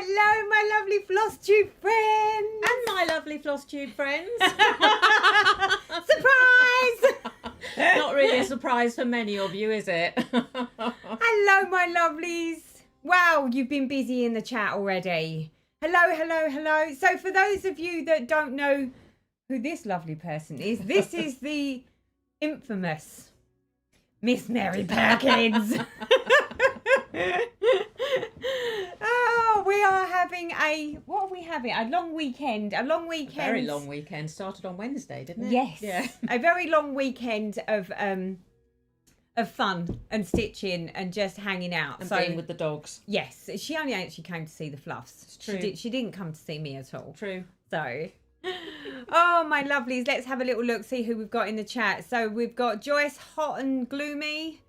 Hello, my lovely flosstube friends. And my lovely flosstube friends. Surprise! Not really a surprise for many of you, is it? Hello, my lovelies. Wow, you've been busy in the chat already. Hello, hello, hello. So for those of you that don't know who this lovely person is, this is the infamous Miss Mary Perkins. Oh, we are having what are we having? A long weekend. Very long weekend. Started on Wednesday, didn't it? Yes. Yeah. A very long weekend of fun and stitching and just hanging out. And being with the dogs. Yes. She only actually came to see the fluffs. It's true. She didn't come to see me at all. True. So, oh, my lovelies, let's have a little look, see who we've got in the chat. So we've got Joyce, Hot and Gloomy.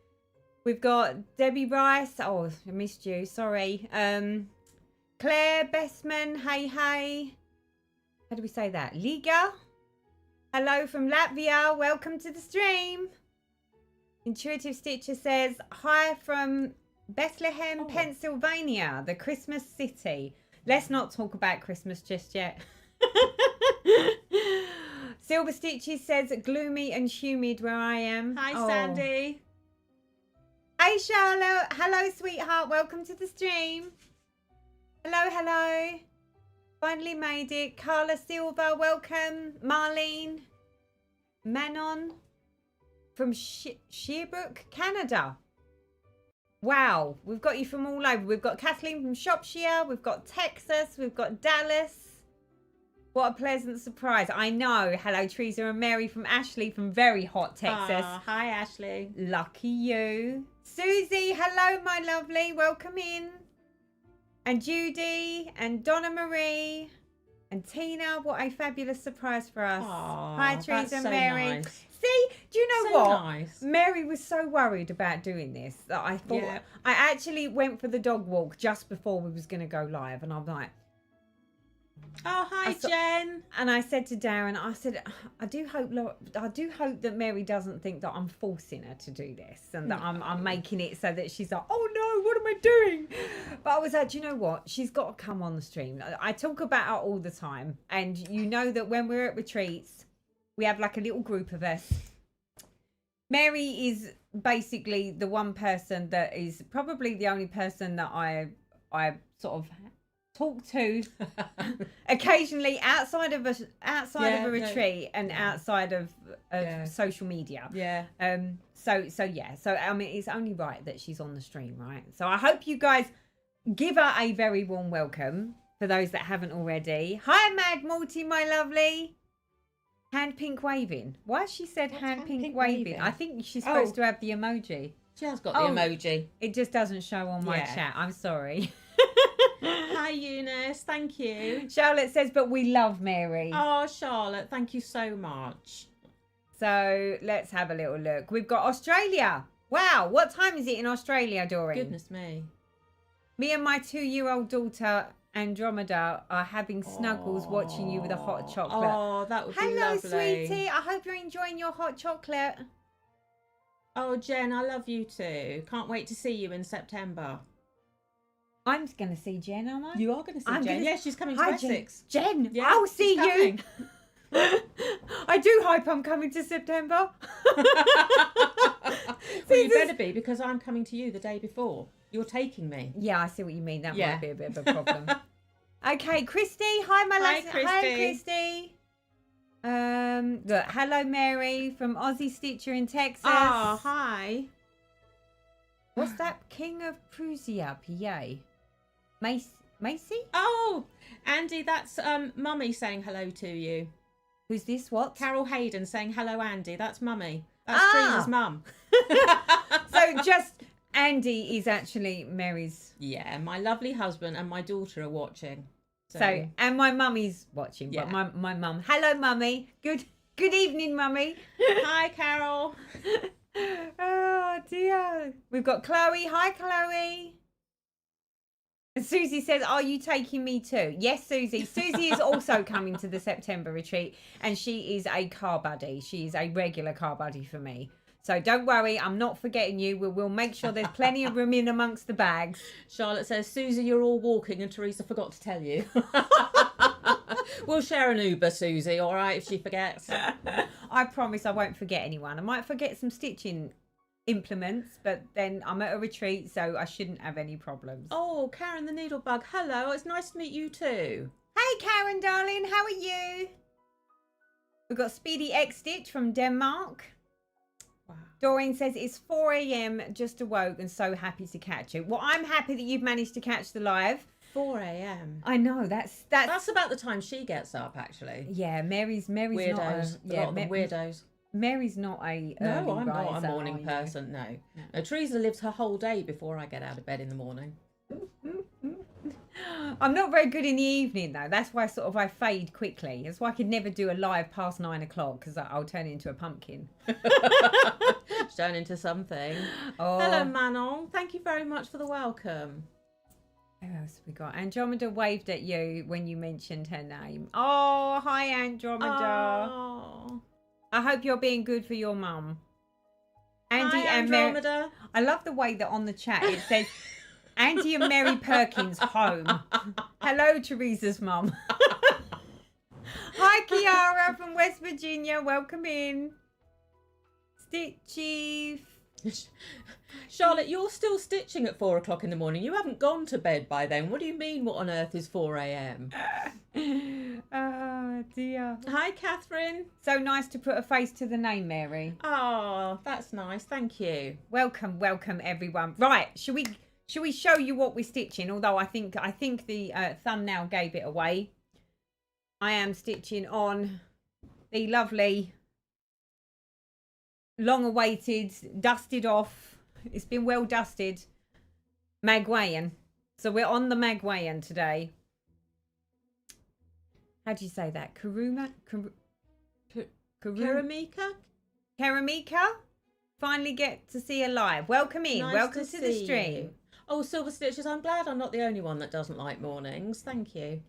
We've got Debbie Rice. Oh, I missed you. Sorry. Claire Bestman. Hey, hey. How do we say that? Liga. Hello from Latvia. Welcome to the stream. Intuitive Stitcher says, hi from Bethlehem, Pennsylvania, the Christmas city. Let's not talk about Christmas just yet. Silver Stitches says, gloomy and humid where I am. Hi, Sandy. Hey, Charlotte. Hello, sweetheart. Welcome to the stream. Hello, hello. Finally made it. Carla Silva, welcome. Marlene. Manon from Sherbrooke, Canada. Wow, we've got you from all over. We've got Kathleen from Shropshire. We've got Texas. We've got Dallas. What a pleasant surprise. I know. Hello, Teresa and Mary from Ashley from very hot Texas. Hi, Ashley. Lucky you. Susie, hello, my lovely. Welcome in. And Judy and Donna Marie and Tina. What a fabulous surprise for us. Hi, Teresa and Mary. Nice. See, do you know what? Nice. Mary was so worried about doing this that I thought I actually went for the dog walk just before we was going to go live, and I'm like, oh, hi, Jen. And I said to Darren, I said, I do hope that Mary doesn't think that I'm forcing her to do this and that I'm making it so that she's like, oh no, what am I doing? But I was like, do you know what? She's got to come on the stream. I talk about her all the time, and you know that when we're at retreats, we have like a little group of us. Mary is basically the one person that is probably the only person that I sort of talk to occasionally outside of a retreat and outside of social media. Yeah. So I mean, it's only right that she's on the stream, right? So I hope you guys give her a very warm welcome for those that haven't already. Hi, Mad Morty, my lovely. Hand pink waving. Why has she said hand pink waving? I think she's supposed to have the emoji. She has got the emoji. It just doesn't show on my chat. I'm sorry. Hi, Eunice. Thank you. Charlotte says, but we love Mary. Oh, Charlotte, thank you so much. So let's have a little look. We've got Australia. Wow. What time is it in Australia, Doreen? Goodness me. Me and my 2-year-old daughter, Andromeda, are having snuggles watching you with a hot chocolate. Oh, that would be lovely. Hello, sweetie. I hope you're enjoying your hot chocolate. Oh, Jen, I love you too. Can't wait to see you in September. I'm going to see Jen, am I? You are going to see Jen. Yeah, she's coming to Essex. Jen, yeah, I'll see you. I do hope I'm coming to September. Well, you better be, because I'm coming to you the day before. You're taking me. Yeah, I see what you mean. That might be a bit of a problem. Okay, Christy. Hi, my love. Christy. Hi, Christy. Look, hello, Mary from Aussie Stitcher in Texas. Oh, hi. What's that? King of Prussia, PA. Macy? Oh, Andy, that's Mummy saying hello to you. Who's this? What? Carol Hayden saying hello, Andy. That's Mummy. That's Teresa's mum. So just Andy is actually Mary's. Yeah, my lovely husband and my daughter are watching. So and my mummy's watching. Yeah. But my mum. Hello, Mummy. Good evening, Mummy. Hi, Carol. Oh dear. We've got Chloe. Hi, Chloe. And Susie says, are you taking me too? Yes, Susie. Susie is also coming to the September retreat, and she is a car buddy. She is a regular car buddy for me. So don't worry, I'm not forgetting you. We'll make sure there's plenty of room in amongst the bags. Charlotte says, Susie, you're all walking and Teresa forgot to tell you. We'll share an Uber, Susie, all right, if she forgets. I promise I won't forget anyone. I might forget some stitching implements, but then I'm at a retreat, so I shouldn't have any problems. Oh, Karen the Needlebug, hello. It's nice to meet you too. Hey, Karen, darling, how are you? We've got Speedy X Stitch from Denmark. Wow. Doreen says, it's 4 a.m, just awoke and so happy to catch you. Well, I'm happy that you've managed to catch the live. 4 a.m. I know, that's about the time she gets up, actually. Yeah, Mary's Weirdos. not A lot of them weirdos. Mary's not a No, I'm riser, not a morning person, no. No. Teresa lives her whole day before I get out of bed in the morning. I'm not very good in the evening though. That's why I fade quickly. That's why I could never do a live past 9 o'clock because I'll turn into a pumpkin. Turn into something. Oh. Hello, Manon. Thank you very much for the welcome. Who else have we got? Andromeda waved at you when you mentioned her name. Oh, hi Andromeda. Oh. I hope you're being good for your mum. Andy Hi, and Andromeda. I love the way that on the chat it says Andy and Mary Perkins home. Hello, Teresa's mum. Hi, Kiara from West Virginia. Welcome in. Stitchy. Charlotte, you're still stitching at 4 o'clock in the morning. You haven't gone to bed by then. What do you mean, what on earth is 4 a.m? Oh, dear. Hi, Catherine. So nice to put a face to the name, Mary. Oh, that's nice. Thank you. Welcome, everyone. Right, should we show you what we're stitching? Although I think the thumbnail gave it away. I am stitching on the lovely, long-awaited, dusted off. It's been well dusted. Magwayan. So we're on the Magwayan today. How do you say that? Karamika? Karamika? Finally get to see her live. Welcome in. Nice Welcome to the stream. You. Oh, Silver Stitches, I'm glad I'm not the only one that doesn't like mornings. Thank you.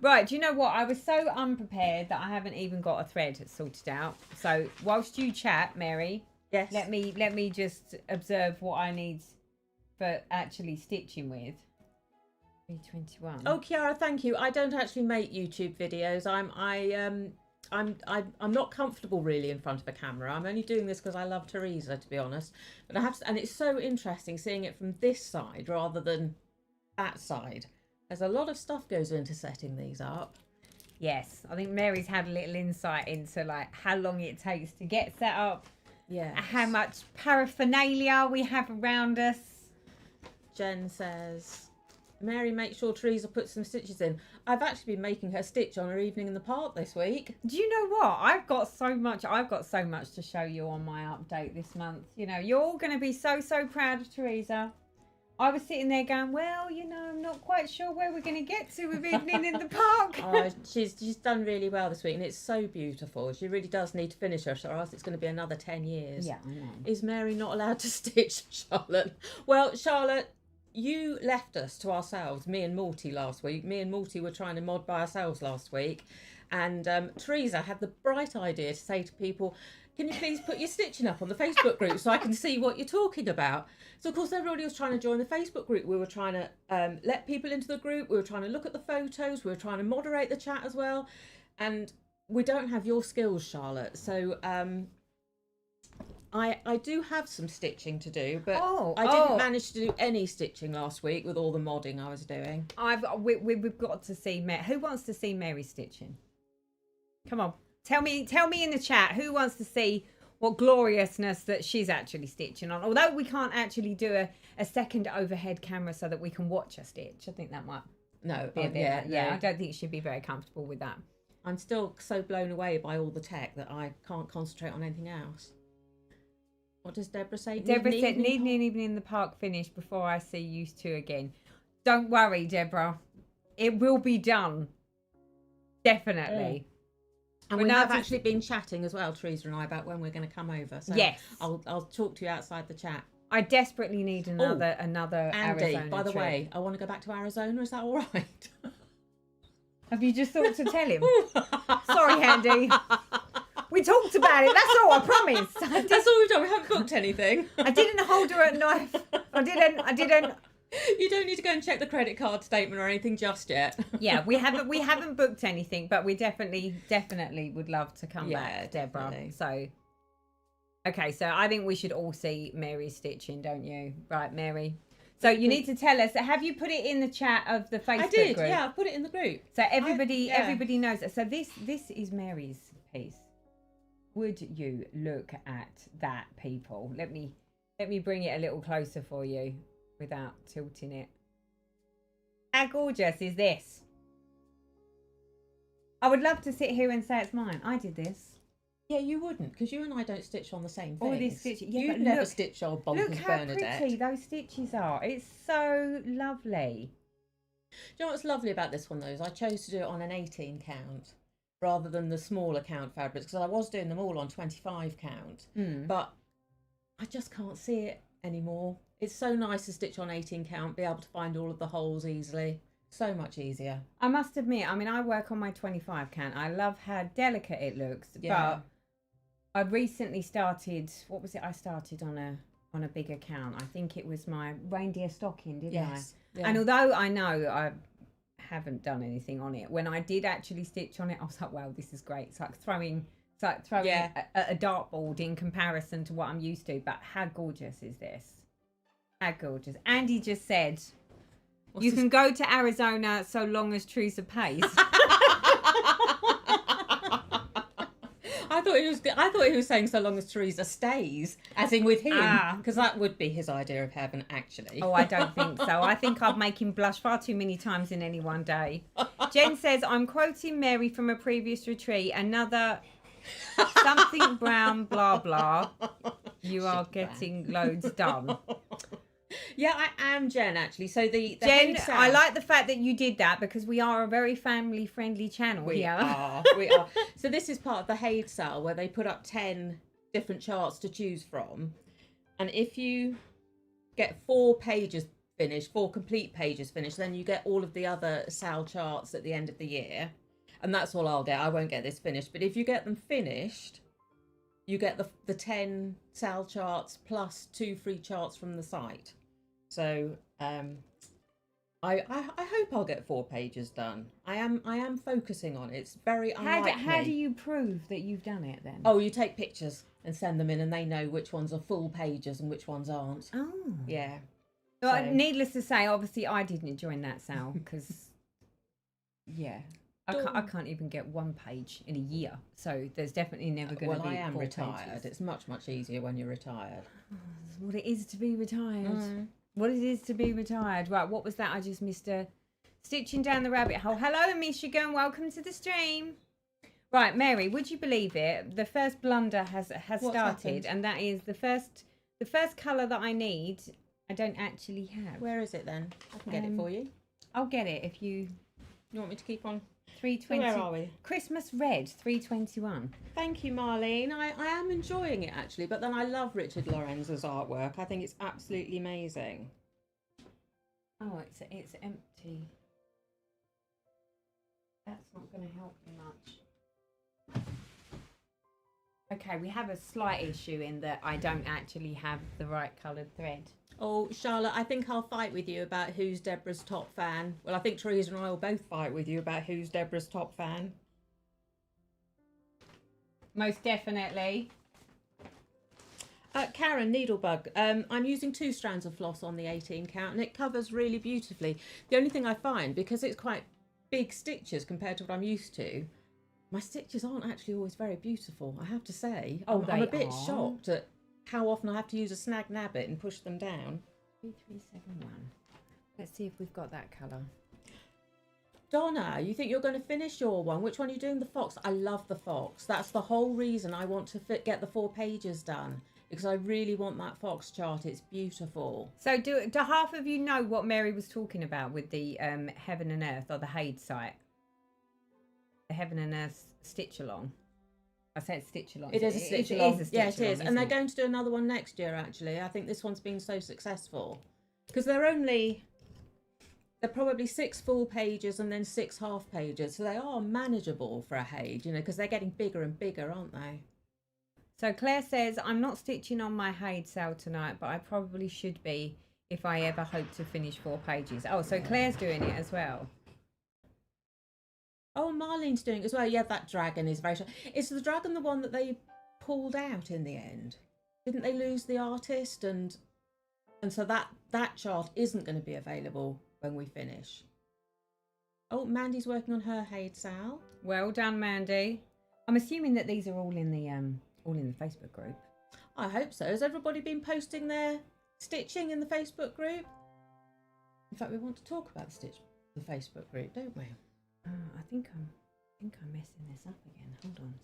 Right, do you know what? I was so unprepared that I haven't even got a thread sorted out. So whilst you chat, Mary, yes, let me just observe what I need for actually stitching with. 321. Oh, Kiara, thank you. I don't actually make YouTube videos. I'm not comfortable really in front of a camera. I'm only doing this because I love Teresa, to be honest. But I have to, and it's so interesting seeing it from this side rather than that side. There's a lot of stuff goes into setting these up. Yes, I think Mary's had a little insight into like how long it takes to get set up. Yeah. How much paraphernalia we have around us. Jen says, Mary, make sure Teresa puts some stitches in. I've actually been making her stitch on her evening in the park this week. Do you know what? I've got so much to show you on my update this month. You know, you're all going to be so proud of Teresa. I was sitting there going, well, you know, I'm not quite sure where we're going to get to with evening in the park. Oh, she's done really well this week, and it's so beautiful. She really does need to finish her, or else it's going to be another 10 years. Yeah, I know. Is Mary not allowed to stitch, Charlotte? Well, Charlotte, you left us to ourselves, me and Morty, last week. Me and Morty were trying to mod by ourselves last week. And Teresa had the bright idea to say to people, can you please put your stitching up on the Facebook group so I can see what you're talking about? So, of course, everybody was trying to join the Facebook group. We were trying to let people into the group. We were trying to look at the photos. We were trying to moderate the chat as well. And we don't have your skills, Charlotte. So I do have some stitching to do, but I didn't manage to do any stitching last week with all the modding I was doing. We've got to see Mary. Who wants to see Mary stitching? Come on. Tell me in the chat who wants to see what gloriousness that she's actually stitching on. Although we can't actually do a second overhead camera so that we can watch her stitch. I think that might be a bit. Yeah, I don't think she'd be very comfortable with that. I'm still so blown away by all the tech that I can't concentrate on anything else. What does Deborah say? Deborah said, need an evening in the park finished before I see you two again. Don't worry, Deborah. It will be done. Definitely. And we have actually been chatting as well, Teresa and I, about when we're going to come over. So yes. I'll talk to you outside the chat. I desperately need another Andy, Arizona by the trip. way, I want to go back to Arizona. Is that all right? Have you just thought to tell him? Sorry, Andy. We talked about it. That's all. I promise. That's all we've done. We haven't booked anything. I didn't hold her at knife. I didn't. You don't need to go and check the credit card statement or anything just yet. Yeah, we haven't booked anything, but we definitely would love to come back, Deborah. Definitely. So, okay, so I think we should all see Mary's stitching, don't you? Right, Mary. So you need to tell us. Have you put it in the chat of the Facebook I did. group? Yeah, I put it in the group. So everybody knows. So this is Mary's piece. Would you look at that, people? Let me bring it a little closer for you without tilting it. How gorgeous is this? I would love to sit here and say it's mine. I did this. Yeah, you wouldn't, because you and I don't stitch on the same thing. All these stitches. Yeah, You'd but never look, stitch old look Bonkers how Bernadette. pretty those stitches are. It's so lovely. Do you know what's lovely about this one, though, is I chose to do it on an 18 count rather than the smaller count fabrics, because I was doing them all on 25 count. But I just can't see it anymore. It's so nice to stitch on 18 count, be able to find all of the holes easily. So much easier. I must admit, I mean, I work on my 25 count. I love how delicate it looks, but I recently started, what was it? I started on a bigger count. I think it was my reindeer stocking, didn't I? Yeah. And although I know I haven't done anything on it, when I did actually stitch on it, I was like, wow, this is great. It's like throwing a dartboard in comparison to what I'm used to. But how gorgeous is this? How gorgeous. Andy just said, you can go to Arizona so long as Teresa pays. I thought he was saying so long as Teresa stays, as in with him, because that would be his idea of heaven, actually. Oh, I don't think so. I think I'd make him blush far too many times in any one day. Jen says, I'm quoting Mary from a previous retreat. Another something brown, blah, blah. You are getting loads done. Yeah, I am Jen, actually. So the Jen, I like the fact that you did that, because we are a very family-friendly channel here. We are. So this is part of the Haid sale, where they put up 10 different charts to choose from. And if you get 4 pages finished, 4 complete pages finished, then you get all of the other sale charts at the end of the year. And that's all I'll get. I won't get this finished. But if you get them finished, you get the 10 sale charts plus 2 free charts from the site. So I hope I'll get 4 pages done. I am focusing on it. It's very unlike me. How do you prove that you've done it then? Oh, you take pictures and send them in, and they know which ones are full pages and which ones aren't. Oh. Yeah. Well, needless to say, obviously I didn't join that sale because, I can't even get 1 page in a year. So there's definitely never going to be. Well, I am 4 retired. pages. It's much easier when you're retired. That's what it is to be retired. What it is to be retired. Right, what was that? I just missed a stitching down the rabbit hole. Hello, Michigan. Welcome to the stream. Right, Mary, would you believe it? The first blunder has started, happened? and that is the first colour that I need. I don't actually have. Where is it then? I can get it for you. I'll get it if you. You want me to keep on? 320. Where are we? Christmas Red, 321. Thank you, Marlene. I am enjoying it, actually, but then I love Richard Lorenzo's artwork. I think it's absolutely amazing. Oh, it's empty. That's not going to help you much. Okay, we have a slight issue in that I don't actually have the right coloured thread. Oh, Charlotte, I think I'll fight with you about who's Deborah's top fan. Well, I think Teresa and I will both fight with you about who's Deborah's top fan. Most definitely. Karen, Needlebug, I'm using 2 strands of floss on the 18 count, and it covers really beautifully. The only thing I find, because it's quite big stitches compared to what I'm used to, my stitches aren't actually always very beautiful, I have to say. Oh, I'm a bit shocked at how often I have to use a snag nabbit and push them down. 3371. Let's see if we've got that colour. Donna, you think you're going to finish your one? Which one are you doing? The fox? I love the fox. That's the whole reason I want to get the 4 pages done, because I really want that fox chart. It's beautiful. So do half of you know what Mary was talking about with the Heaven and Earth, or the Haid site? The Heaven and Earth stitch along. I said stitch along. It is a stitch It along. is a stitch yeah, it along, is. And they're going to do another one next year, actually. I think this one's been so successful. Because they're only They're probably 6 full pages and then 6 half pages. So they are manageable for a Haid, you know, because they're getting bigger and bigger, aren't they? So Claire says, I'm not stitching on my Haid sale tonight, but I probably should be if I ever hope to finish 4 pages. Oh, so Claire's doing it as well. Oh, Marlene's doing it as well. Yeah, that dragon is very... Is the dragon the one that they pulled out in the end? Didn't they lose the artist? And so that chart isn't going to be available when we finish. Oh, Mandy's working on her Haid sale. Well done, Mandy. I'm assuming that these are all in the Facebook group. I hope so. Has everybody been posting their stitching in the Facebook group? In fact, we want to talk about the Facebook group, don't we? I think I'm messing this up again. Hold on.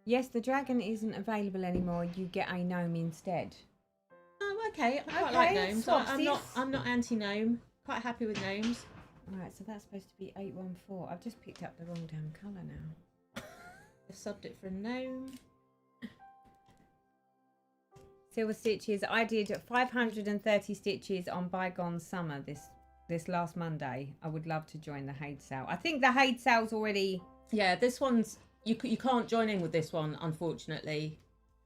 Yes, the dragon isn't available anymore. You get a gnome instead. Oh, okay. I quite Okay, like gnomes. swapsies. I'm not anti-gnome. Quite happy with gnomes. All right, so that's supposed to be 814. I've just picked up the wrong damn colour now. I've subbed it for a gnome. Silver stitches. I did 530 stitches on bygone summer this last Monday. I would love to join the Haid sale. I think the Haid sale's already... Yeah, this one's... You can't join in with this one, unfortunately.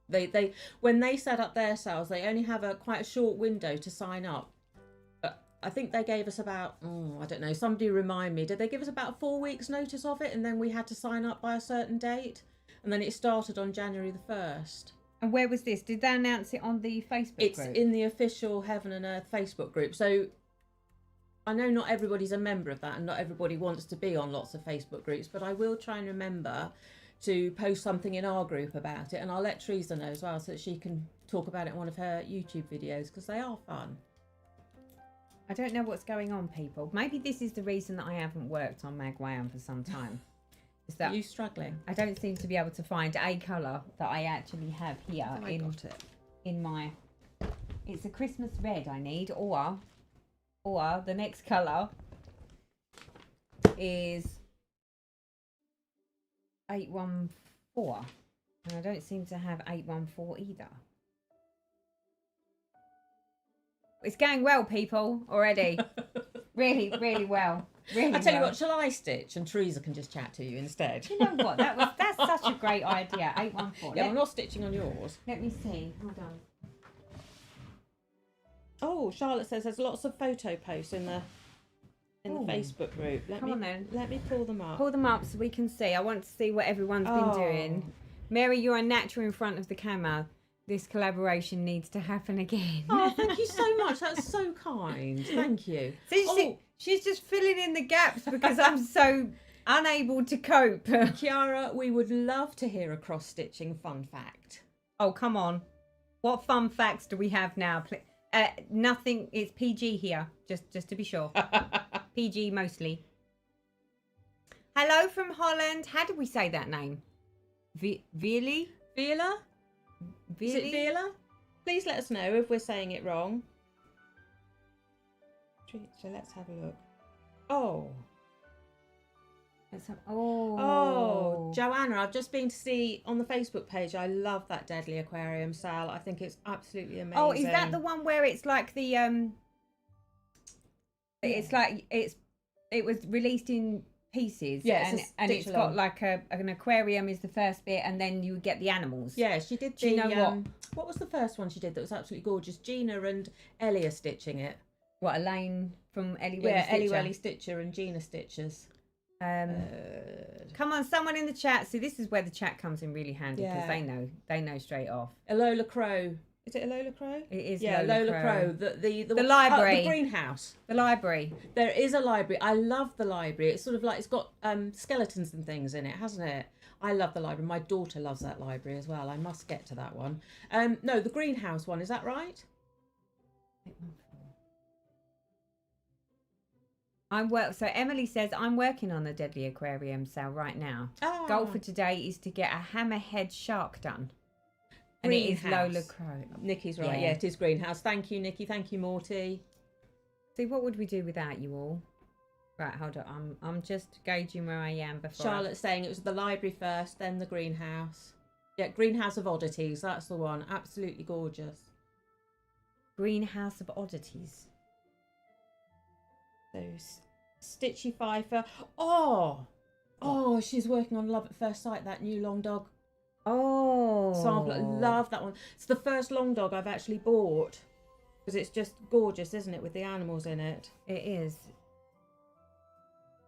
They when they set up their sales, they only have quite a short window to sign up. But I think they gave us about, I don't know, somebody remind me. Did they give us about 4 weeks notice of it? And then we had to sign up by a certain date? And then it started on January the 1st. And where was this? Did they announce it on the Facebook group? It's in the official Heaven and Earth Facebook group. So I know not everybody's a member of that and not everybody wants to be on lots of Facebook groups, but I will try and remember to post something in our group about it, and I'll let Teresa know as well so that she can talk about it in one of her YouTube videos because they are fun. I don't know what's going on, people. Maybe this is the reason that I haven't worked on Magwayam for some time. Is that Are you struggling? I don't seem to be able to find a colour that I actually have here in my... It's a Christmas red I need, or the next colour is 814, and I don't seem to have 814 either. It's going well, people, already. Really, really well. Really I tell you well. what, shall I stitch and Teresa can just chat to you instead? You know what? That's such a great idea. 814. Yeah, I'm not stitching on yours. Let me see. Hold on. Oh, Charlotte says there's lots of photo posts in the Facebook group. Come on then. Let me pull them up. Pull them up so we can see. I want to see what everyone's been doing. Mary, you're a natural in front of the camera. This collaboration needs to happen again. Oh, thank you so much. That's so kind. Thank you. So she's just filling in the gaps because I'm so unable to cope. Kiara, we would love to hear a cross-stitching fun fact. Oh, come on. What fun facts do we have now? Nothing. It's PG here, just to be sure. PG mostly. Hello from Holland. How did we say that name? Veerle? Veerle? Is it Veerle? Please let us know if we're saying it wrong. So let's have a look. Oh, Joanna, I've just been to see on the Facebook page. I love that Deadly Aquarium sale. I think it's absolutely amazing. Oh, is that the one where it's like the it's like it was released in pieces? Yeah, and it's got like an aquarium is the first bit, and then you get the animals. Yeah, she did. Do you know what was the first one she did that was absolutely gorgeous? Gina and Ellie are stitching it. What, Elaine from Ellie? Yeah, Ellie Welly Stitcher and Gina Stitchers. Come on, someone in the chat. See, this is where the chat comes in really handy because they know straight off. Lola Crow. Is it Lola Crow? It is. Yeah, Lola Crow. The library. The greenhouse. The library. There is a library. I love the library. It's sort of like it's got skeletons and things in it, hasn't it? I love the library. My daughter loves that library as well. I must get to that one. No, the greenhouse one. Is that right? So Emily says, I'm working on the Deadly Aquarium sale right now. Oh. Goal for today is to get a hammerhead shark done. And it is Lola Crow. Nikki's right. Yeah, it is greenhouse. Thank you, Nikki. Thank you, Morty. See, what would we do without you all? Right, hold on. I'm just gauging where I am before. Charlotte's saying it was the library first, then the greenhouse. Yeah, Greenhouse of Oddities. That's the one. Absolutely gorgeous. Greenhouse of Oddities. So Stitchy Pfeiffer. Oh, she's working on Love at First Sight, that new long dog sample. I love that one. It's the first long dog I've actually bought because it's just gorgeous, isn't it, with the animals in it? It is.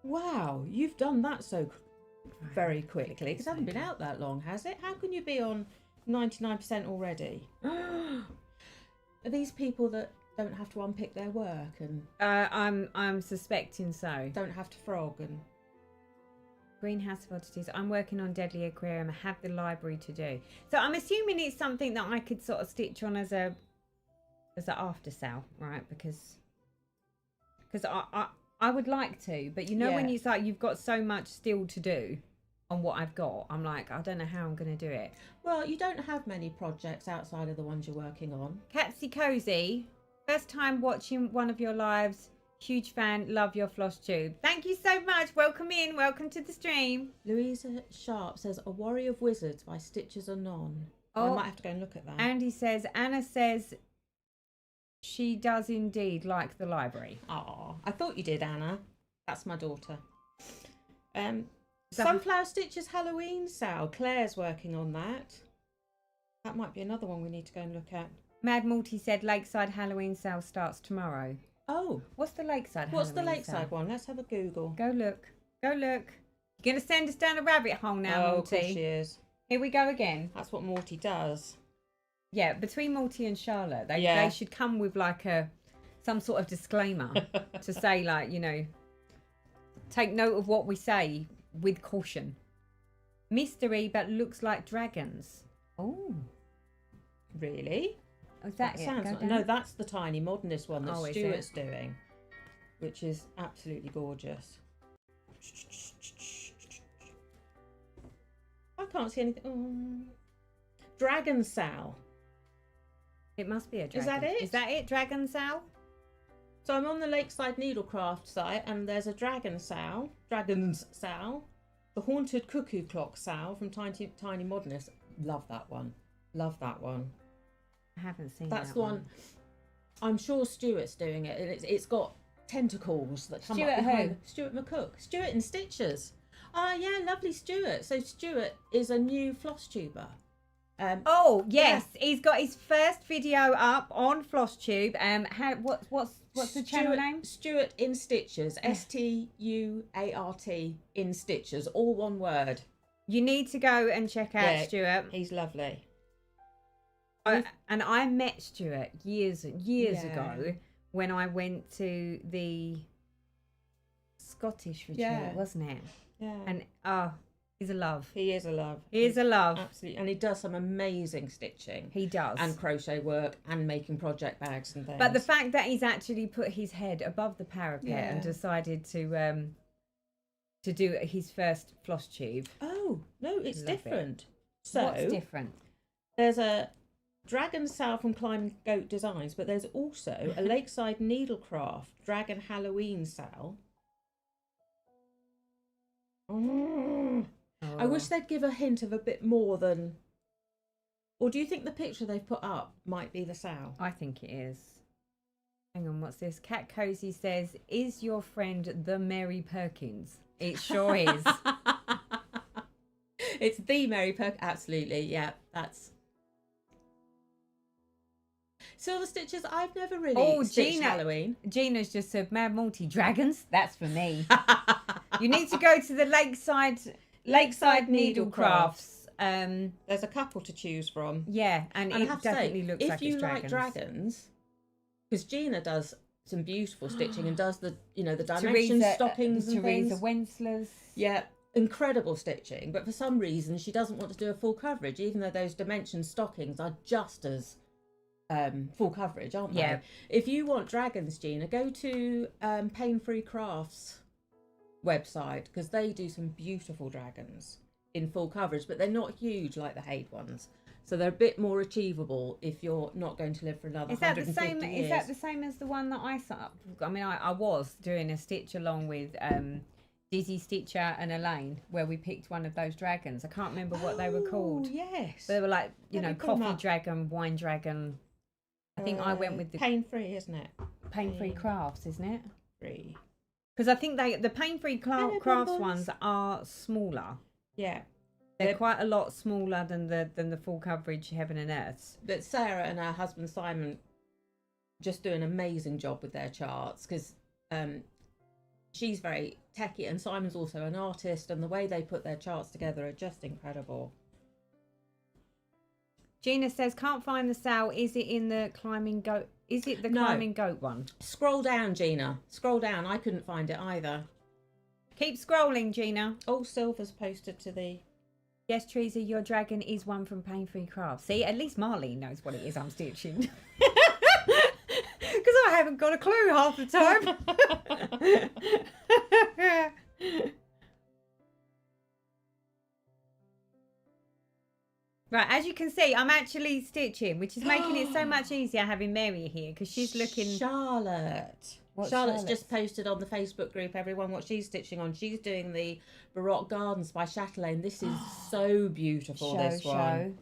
Wow, you've done that so very quickly because it hasn't been out that long, has it? How can you be on 99% already? Are these people that don't have to unpick their work and I'm suspecting so. don't have to frog and Greenhouse of Oddities. I'm working on Deadly Aquarium. I have the library to do. So I'm assuming it's something that I could sort of stitch on as an after sale, right? Because I would like to, but you know when it's like you've got so much still to do on what I've got, I'm like, I don't know how I'm going to do it. Well, you don't have many projects outside of the ones you're working on. Catsy Cozy, first time watching one of your lives. Huge fan, love your floss tube. Thank you so much. Welcome in, welcome to the stream. Louisa Sharp says A Warrior of Wizards by Stitches Anon. I might have to go and look at that. Andy says, Anna says she does indeed like the library. Oh, I thought you did, Anna. That's my daughter. Sunflower Stitches Halloween sale. Claire's working on that. That might be another one we need to go and look at. Mad Morty said Lakeside Halloween sale starts tomorrow. Oh, what's the Lakeside Halloween sale? one? Let's have a Google. Go look. Go look. You're going to send us down a rabbit hole now, Morty. Of course she is. Here we go again. That's what Morty does. Yeah, between Morty and Charlotte, they should come with like some sort of disclaimer to say, like, you know, take note of what we say with caution. Mystery, but looks like dragons. Oh, really? Oh, is that sounds no, that's the Tiny Modernist one that is Stuart's doing, which is absolutely gorgeous. I can't see anything. Dragon Sal. It must be a dragon. Is that it? Is that it? Dragon Sal? So I'm on the Lakeside Needlecraft site and there's a Dragon's Sal, the Haunted Cuckoo Clock Sal from Tiny Modernist. Love that one. Love that one. I haven't seen That's that the one. I'm sure Stuart's doing it. And it's got tentacles that come up behind. Stuart McCook. Stuart in Stitches. Yeah, lovely Stuart. So Stuart is a new floss tuber. Yes, he's got his first video up on flosstube. What's the channel name? Stuart in Stitches. Stuart in Stitches. All one word. You need to go and check out Stuart. He's lovely. And I met Stuart years ago when I went to the Scottish retreat, wasn't it? Yeah. And he's a love. He is a love. He is a love. Absolutely. And he does some amazing stitching. He does. And crochet work and making project bags and things. But the fact that he's actually put his head above the parapet and decided to do his first floss tube. Oh, no, it's different. So what's different? There's a Dragon Sal from Climbing Goat Designs, but there's also a Lakeside Needlecraft Dragon Halloween Sal. I wish they'd give a hint of a bit more than... Or do you think the picture they've put up might be the Sal? I think it is. Hang on, what's this? Cat Cozy says, is your friend the Mary Perkins? It sure is. It's the Mary Perkins. Absolutely, yeah, that's... Silver Stitches, I've never really stitched Halloween. Gina's just said, Mad Multi Dragons, that's for me. You need to go to the Lakeside Needlecrafts. There's a couple to choose from. Yeah, and it definitely looks like it's dragons. If you like dragons, because Gina does some beautiful stitching and does the dimension stockings and things. Teresa Wenslers. Yeah, incredible stitching. But for some reason, she doesn't want to do a full coverage, even though those dimension stockings are just as full coverage, aren't they? Yeah. If you want dragons, Gina, go to Pain Free Crafts website because they do some beautiful dragons in full coverage, but they're not huge like the Haid ones, so they're a bit more achievable if you're not going to live for another 150 years. Is that the same as the one that I set up? I mean, I was doing a stitch along with Dizzy Stitcher and Elaine, where we picked one of those dragons. I can't remember what they were called. Yes, but they were like coffee dragon, wine dragon. I think I went with the Pain Free, isn't it? Pain Free Crafts, isn't it? Free. Because I think the pain-free crafts ones are smaller. Yeah. They're quite a lot smaller than the full coverage Heaven and Earths. But Sarah and her husband Simon just do an amazing job with their charts, because she's very techie and Simon's also an artist, and the way they put their charts together are just incredible. Gina says, can't find the sale. Is it in the climbing goat? Is it the climbing goat one? Scroll down, Gina. Scroll down. I couldn't find it either. Keep scrolling, Gina. Oh, Silver's posted to the... Yes, Teresa, your dragon is one from Pain Free Crafts. See, at least Marlene knows what it is I'm stitching. Because I haven't got a clue half the time. Right, as you can see, I'm actually stitching, which is making it so much easier having Mary here, because she's looking... Charlotte's just posted on the Facebook group, everyone, what she's stitching on. She's doing the Baroque Gardens by Chatelaine. This is so beautiful, this one.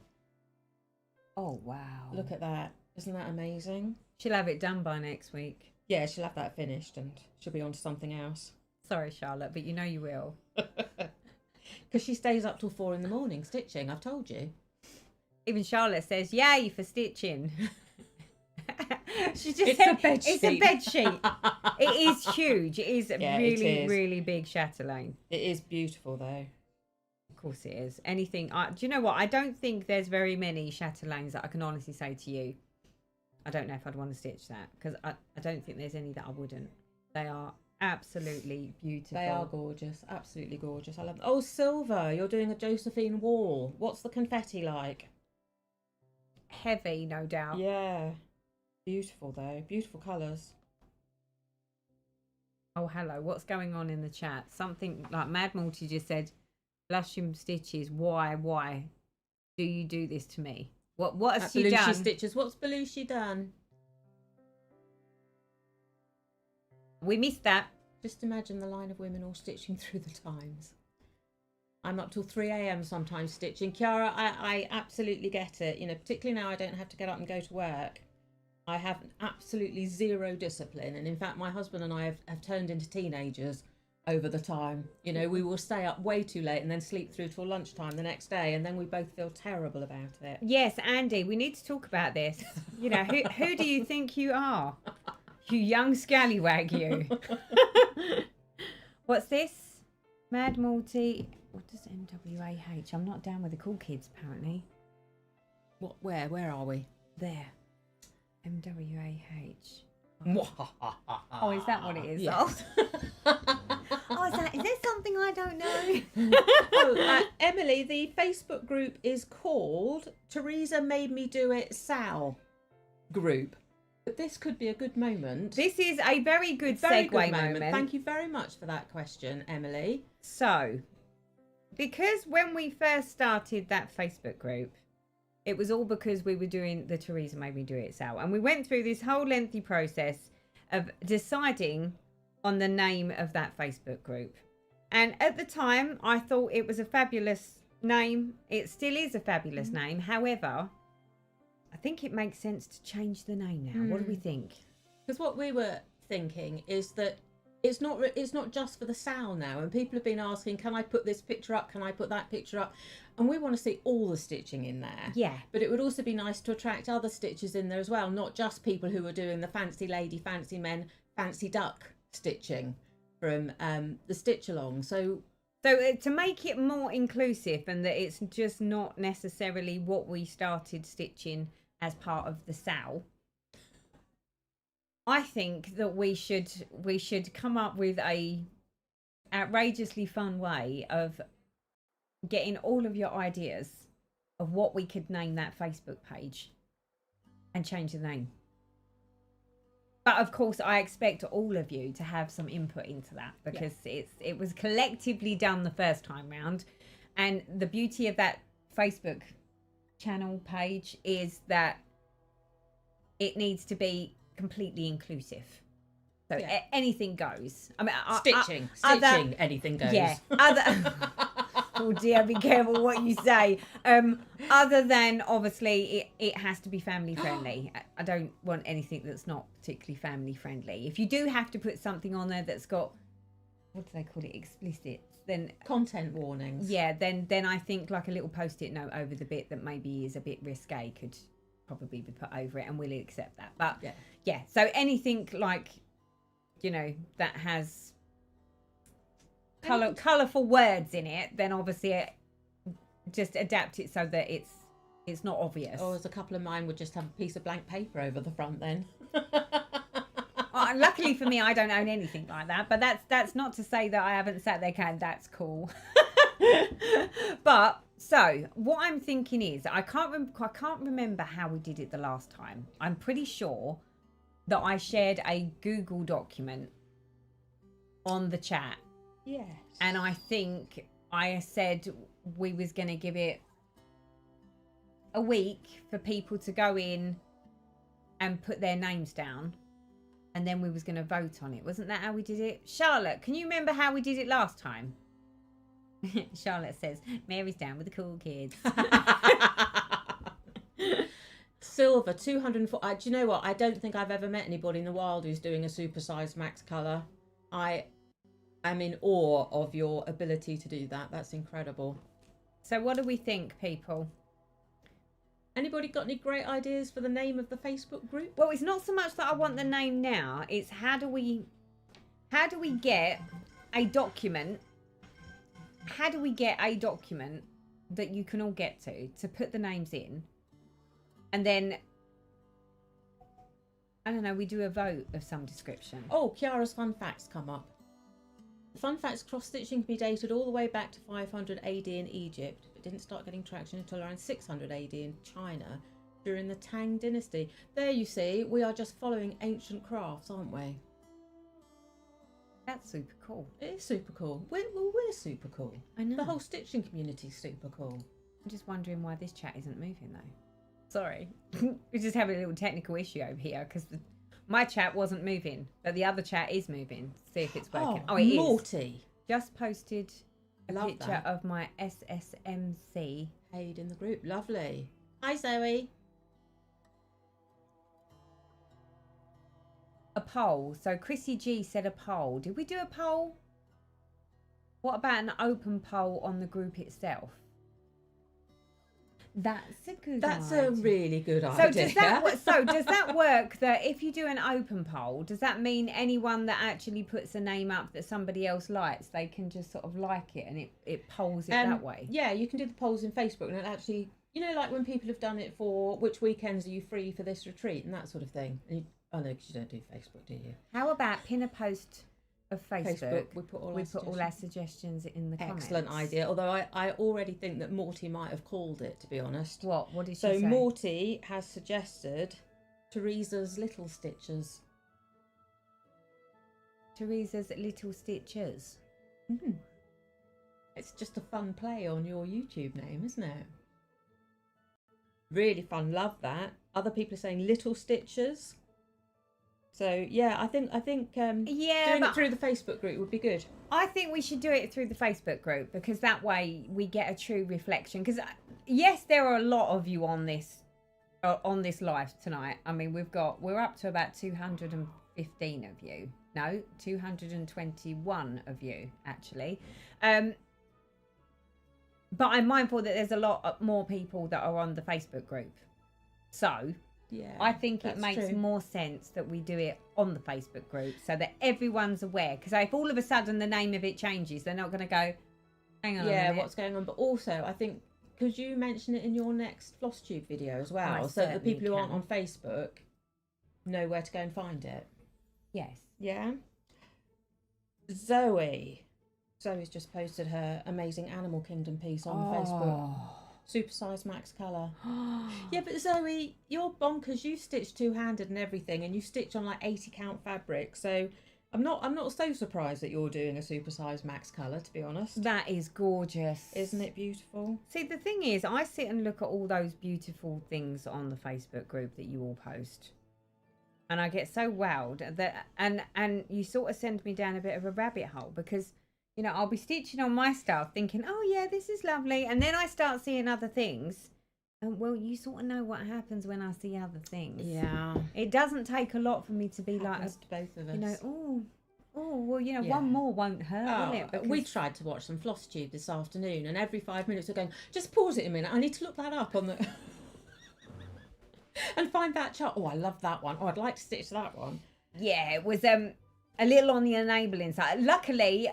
Oh, wow. Look at that. Isn't that amazing? She'll have it done by next week. Yeah, she'll have that finished and she'll be on to something else. Sorry, Charlotte, but you know you will. Because she stays up till 4 a.m. stitching, I've told you. Even Charlotte says, yay for stitching. She just It's a bed sheet. It's a bed sheet. It is huge. It is really, really big chatelaine. It is beautiful, though. Of course it is. Anything. Do you know what? I don't think there's very many chatelaines that I can honestly say to you, I don't know if I'd want to stitch that, because I don't think there's any that I wouldn't. They are absolutely beautiful. They are gorgeous. Absolutely gorgeous. I love them. Oh, Silver, you're doing a Josephine wall. What's the confetti like? Heavy, no doubt. Yeah. Beautiful, though. Beautiful colours. Oh, hello. What's going on in the chat? Something like Mad Multi just said, Blushing Stitches, why do you do this to me? What has she done? Stitches. What's Belushi done? We missed that. Just imagine the line of women all stitching through the times. I'm up till 3 a.m. sometimes stitching. Kiara, I absolutely get it. You know, particularly now I don't have to get up and go to work. I have absolutely zero discipline. And in fact, my husband and I have turned into teenagers over the time. You know, we will stay up way too late and then sleep through till lunchtime the next day. And then we both feel terrible about it. Yes, Andy, we need to talk about this. You know, who do you think you are? You young scallywag, you. What's this? Mad Multi. What does MWAH? I'm not down with the cool kids, apparently. What? Where are we? There. MWAH. Oh, is that what it is? Yes. Oh, is there something I don't know? Emily, the Facebook group is called Teresa Made Me Do It Sal group. But this could be a good moment. This is a very good segue moment. Thank you very much for that question, Emily. So, because when we first started that Facebook group, it was all because we were doing the Teresa Made Me Do It sale. And we went through this whole lengthy process of deciding on the name of that Facebook group. And at the time, I thought it was a fabulous name. It still is a fabulous name. However, I think it makes sense to change the name now. What do we think? Because what we were thinking is that it's not just for the sale now, and people have been asking, can I put this picture up, can I put that picture up, and we want to see all the stitching in there. Yeah, but it would also be nice to attract other stitchers in there as well, not just people who are doing the fancy lady, fancy men, fancy duck stitching from the stitch along. So to make it more inclusive, and that it's just not necessarily what we started stitching as part of the sale, I think that we should come up with a outrageously fun way of getting all of your ideas of what we could name that Facebook page and change the name. But of course, I expect all of you to have some input into that, because it was collectively done the first time round. And the beauty of that Facebook channel page is that it needs to be completely inclusive. So anything goes. I mean, stitching, anything goes. Yeah. Oh dear, be careful what you say. Other than obviously it has to be family friendly. I don't want anything that's not particularly family friendly. If you do have to put something on there that's got what do they call it, explicit, then Content warnings. yeah, then I think like a little post-it note over the bit that maybe is a bit risque could probably be put over it, and we'll accept that. But yeah, so anything like, you know, that has colourful words in it, then obviously just adapt it so that it's not obvious. Or as a couple of mine would just have a piece of blank paper over the front then. Luckily for me, I don't own anything like that, but that's not to say that I haven't sat there going, that's cool. But so what I'm thinking is, I can't remember how we did it the last time. I'm pretty sure that I shared a Google document on the chat. Yes. And I think I said we was going to give it a week for people to go in and put their names down, and then we was going to vote on it. Wasn't that how we did it? Charlotte, can you remember how we did it last time? Charlotte says, Mary's down with the cool kids. Silver, 204. Do you know what? I don't think I've ever met anybody in the wild who's doing a supersized max colour. I am in awe of your ability to do that. That's incredible. So what do we think, people? Anybody got any great ideas for the name of the Facebook group? Well, it's not so much that I want the name now. It's how do we get a document? How do we get a document that you can all get to put the names in, and then I don't know, we do a vote of some description. Oh, Kiara's fun facts come up. Fun facts: cross-stitching can be dated all the way back to 500 AD in Egypt. It didn't start getting traction until around 600 AD in China during the Tang dynasty. There you see, we are just following ancient crafts, aren't we? That's super cool. It is super cool. We're super cool. I know. The whole stitching community is super cool. I'm just wondering why this chat isn't moving though. Sorry. We're just having a little technical issue over here because my chat wasn't moving, but the other chat is moving. See if it's working. Oh, it is. Morty. Just posted a Love picture that. of my SSMC. Paid in the group. Lovely. Hi, Zoe. A poll. So Chrissy G said a poll. Did we do a poll? What about an open poll on the group itself? That's a good That's idea. a really good So idea. does that work that if you do an open poll, does that mean anyone that actually puts a name up that somebody else likes, they can just sort of like it and it polls it that way? Yeah, you can do the polls in Facebook, and it actually, you know, like when people have done it for which weekends are you free for this retreat and that sort of thing. And I know, because you don't do Facebook, do you? How about pin a post of Facebook? We put all our suggestions in the comments. Excellent idea. Although I already think that Morty might have called it, to be honest. What did she say? say? Morty has suggested Teresa's Little Stitches. Teresa's Little Stitches. Mm. It's just a fun play on your YouTube name, isn't it? Really fun. Love that. Other people are saying Little Stitches. So yeah, I think doing it through the Facebook group would be good. I think we should do it through the Facebook group because that way we get a true reflection. Because yes, there are a lot of you on this live tonight. I mean, we're up to about 215 of you. No, 221 of you actually. But I'm mindful that there's a lot more people that are on the Facebook group. So yeah, I think it makes more sense that we do it on the Facebook group so that everyone's aware. Because if all of a sudden the name of it changes, they're not going to go, hang on a minute. What's going on? But also, I think, could you mention it in your next flosstube video as well? So that the people who aren't on Facebook know where to go and find it. Yes. Yeah. Zoe's just posted her amazing Animal Kingdom piece on Facebook. Supersized max colour. Yeah, but Zoe, you're bonkers. You stitch two-handed and everything, and you stitch on like 80 count fabric. So I'm not so surprised that you're doing a supersized max colour, to be honest. That is gorgeous. Isn't it beautiful? See, the thing is, I sit and look at all those beautiful things on the Facebook group that you all post. And I get so wowed that and you sort of send me down a bit of a rabbit hole because, you know, I'll be stitching on my stuff thinking, oh yeah, this is lovely. And then I start seeing other things. And well, you sort of know what happens when I see other things. Yeah. It doesn't take a lot for me to be Happens like, to both of us. you know, oh, oh, well, you know, Yeah. one more won't hurt, will it? Oh, we tried to watch some flosstube this afternoon, and every 5 minutes we're going, just pause it a minute. I need to look that up on the and find that chart. Oh, I love that one. Oh, I'd like to stitch that one. Yeah, it was a little on the enabling side. Luckily,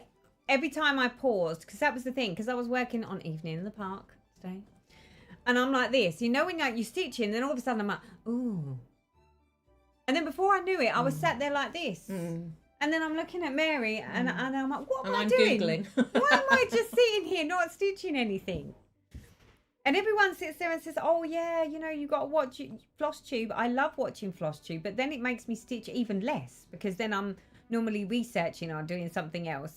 every time I paused, because that was the thing, because I was working on Evening in the Park today, and I'm like this, you know, when you're stitching, then all of a sudden I'm like, ooh. And then before I knew it, I was sat there like this. And then I'm looking at Mary and I'm like, what am I doing? Googling. Why am I just sitting here not stitching anything? And everyone sits there and says, oh, yeah, you know, you got to watch flosstube. I love watching flosstube, but then it makes me stitch even less because then I'm normally researching or doing something else.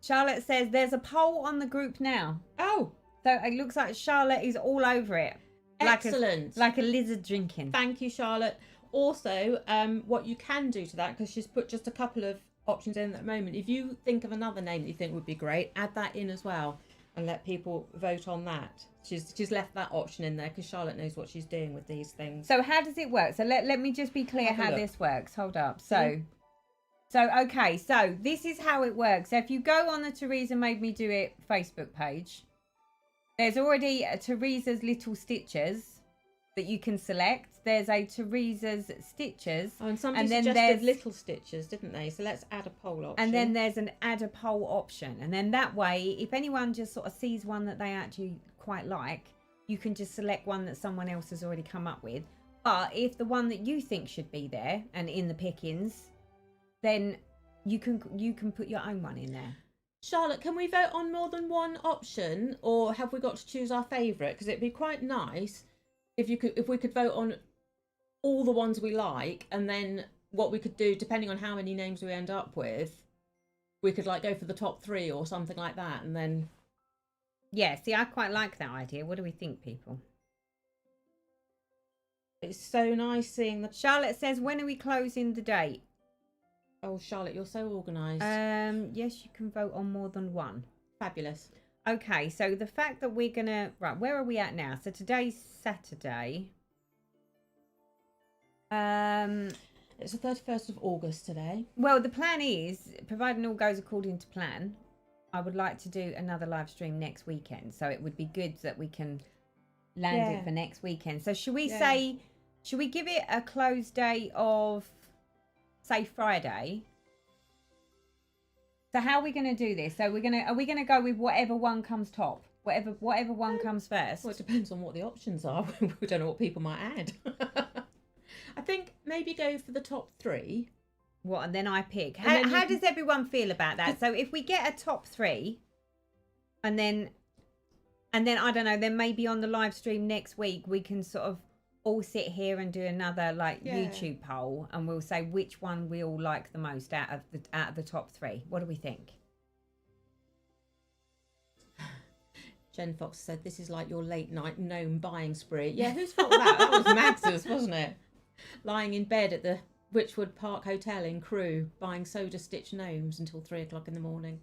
Charlotte says there's a poll on the group now. Oh. So it looks like Charlotte is all over it. Excellent. Like a lizard drinking. Thank you, Charlotte. Also, what you can do to that, because she's put just a couple of options in at the moment, if you think of another name that you think would be great, add that in as well and let people vote on that. She's left that option in there because Charlotte knows what she's doing with these things. So how does it work? So let me just be clear how this works. Hold up. So okay, so this is how it works. So if you go on the Teresa Made Me Do It Facebook page, there's already a Teresa's Little Stitches that you can select. There's a Teresa's Stitches. Oh, and somebody then suggested there's little stitches, didn't they? So let's add a poll option. And then there's an add a poll option. And then that way, if anyone just sort of sees one that they actually quite like, you can just select one that someone else has already come up with. But if the one that you think should be there and in the pickings, then you can put your own one in there. Charlotte, can we vote on more than one option, or have we got to choose our favourite? Because it'd be quite nice if we could vote on all the ones we like, and then what we could do, depending on how many names we end up with, we could like go for the top 3 or something like that, and then. Yeah, see, I quite like that idea. What do we think, people? It's so nice seeing the. Charlotte says, when are we closing the date? Oh, Charlotte, you're so organised. Yes, you can vote on more than one. Fabulous. Okay, so the fact that we're gonna where are we at now? So today's Saturday. It's the 31st of August today. Well, the plan is, providing all goes according to plan, I would like to do another live stream next weekend. So it would be good that we can land it for next weekend. So should we give it a close date of, say, Friday? So how are we going to do this? So are we going to go with whatever one comes top? Whatever one comes first? Well, it depends on what the options are. We don't know what people might add. I think maybe go for the top 3. What, and then I pick. How does everyone feel about that? So if we get a top 3, and then I don't know, then maybe on the live stream next week we can sort of all sit here and do another YouTube poll, and we'll say which one we all like the most out of the top 3. What do we think? Jen Fox said this is like your late night gnome buying spree. Yeah, whose fault was that? That was Max's, wasn't it? Lying in bed at the Witchwood Park Hotel in Crewe, buying soda stitch gnomes until 3 o'clock in the morning.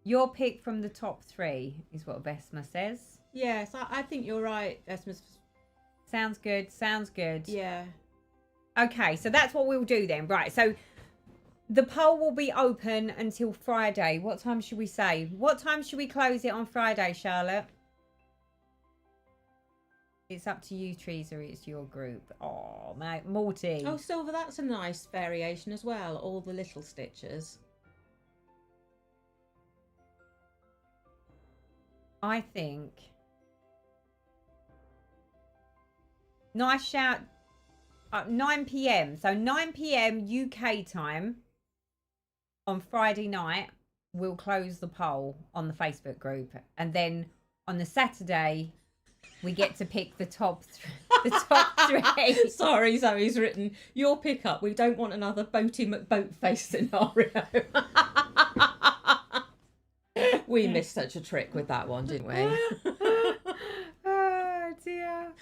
Your pick from the top 3 is what Vesma says. Yes, I think you're right, Vesma. Sounds good. Sounds good. Yeah. Okay, so that's what we'll do then. Right, so the poll will be open until Friday. What time should we say? What time should we close it on Friday, Charlotte? It's up to you, Teresa. It's your group. Oh, mate, Morty. Oh, Silver, that's a nice variation as well. All the little stitches. I think. Nice shout. 9 p.m. So 9 p.m. UK time on Friday night, we'll close the poll on the Facebook group. And then on the Saturday, we get to pick the top 3. Sorry, Zoe's written, your pickup. We don't want another Boaty McBoatface scenario. We missed such a trick with that one, didn't we? Oh, dear.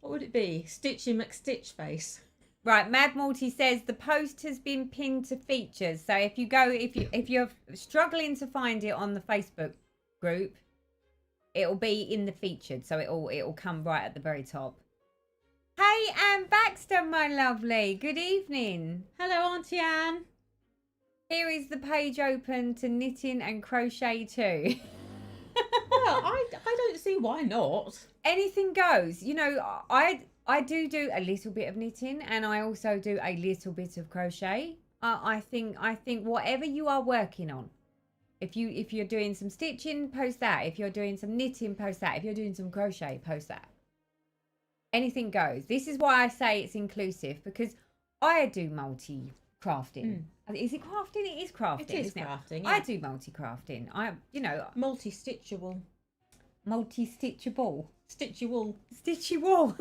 What would it be? Stitchy McStitchface. Right, Mad Morty says the post has been pinned to features. So if you're struggling to find it on the Facebook group, it'll be in the featured. So it'll come right at the very top. Hey, Anne Baxter, my lovely. Good evening. Hello, Auntie Anne. Here is the page open to knitting and crochet too. Well, I don't see why not. Anything goes. You know, I do a little bit of knitting, and I also do a little bit of crochet. I think whatever you are working on, if you're doing some stitching, post that. If you're doing some knitting, post that. If you're doing some crochet, post that. Anything goes. This is why I say it's inclusive, because I do multi-crafting. Is it crafting? It is crafting. It is isn't crafting. It? Yeah. I do multi-crafting. Multi-stitchable. Multi-stitchable. Stitchy-wool. Stitchy wool.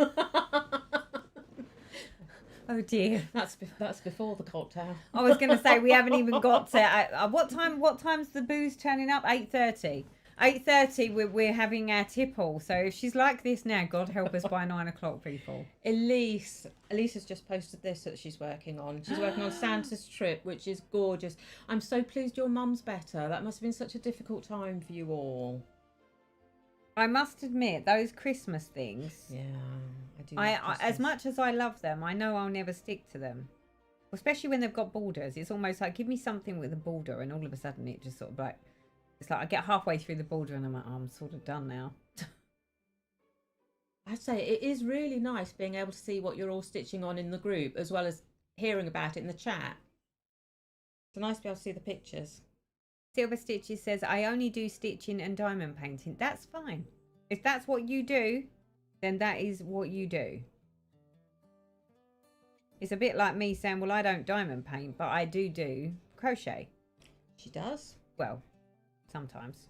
Oh dear. That's before the cocktail. I was going to say we haven't even got to what time? What time's the booze turning up? 8:30. 8:30. We're having our tipple. So if she's like this now, God help us by 9 o'clock, people. Elise has just posted this that she's working on. She's working on Santa's trip, which is gorgeous. I'm so pleased your mum's better. That must have been such a difficult time for you all. I must admit, those Christmas things. Yeah, I do. I as much as I love them, I know I'll never stick to them. Especially when they've got borders. It's almost like, give me something with a border, and all of a sudden it just sort of like, it's like I get halfway through the border and I'm like, oh, I'm sort of done now. I'd say it is really nice being able to see what you're all stitching on in the group, as well as hearing about it in the chat. It's nice to be able to see the pictures. Silver Stitches says, I only do stitching and diamond painting. That's fine. If that's what you do, then that is what you do. It's a bit like me saying, well, I don't diamond paint, but I do crochet. She does? Well, sometimes.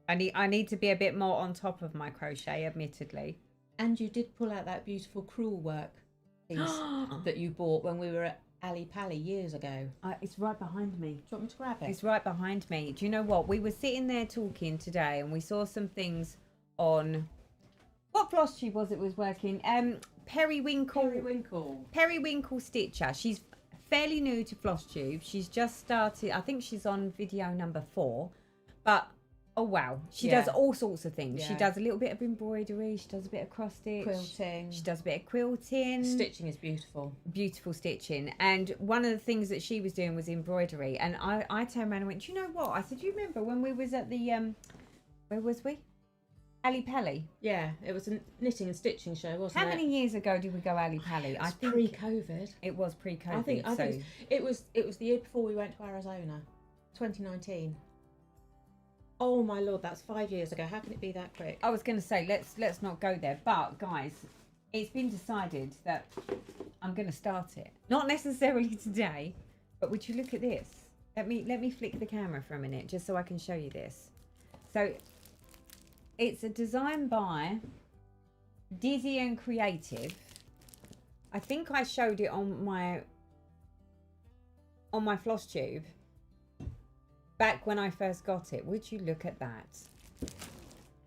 I need to be a bit more on top of my crochet, admittedly. And you did pull out that beautiful crewel work piece that you bought when we were at Ali Pally years ago. It's right behind me. Do you want me to grab it? It's right behind me. Do you know what? We were sitting there talking today and we saw some things on... What floss tube was working? Periwinkle Stitcher. She's fairly new to floss tube. She's just started. I think she's on video number 4. But... oh wow, she does all sorts of things. She does a little bit of embroidery, she does a bit of cross stitch, quilting, she does a bit of quilting. Stitching is beautiful Stitching. And one of the things that she was doing was embroidery, and I turned around and went, do you know what, I said, do you remember when we was at the where was we, Ali Pally? Yeah, it was a knitting and stitching show, wasn't it? How many years ago did we go Ali Pally? I think pre-COVID. It was pre-COVID. I think it was the year before we went to Arizona, 2019. Oh my lord, that's 5 years ago. How can it be that quick? I was going to say, let's not go there. But guys, it's been decided that I'm going to start it. Not necessarily today, but would you look at this? Let me flick the camera for a minute, just so I can show you this. So, it's a design by Dizzy and Creative. I think I showed it on my floss tube. Back when I first got it. Would you look at that?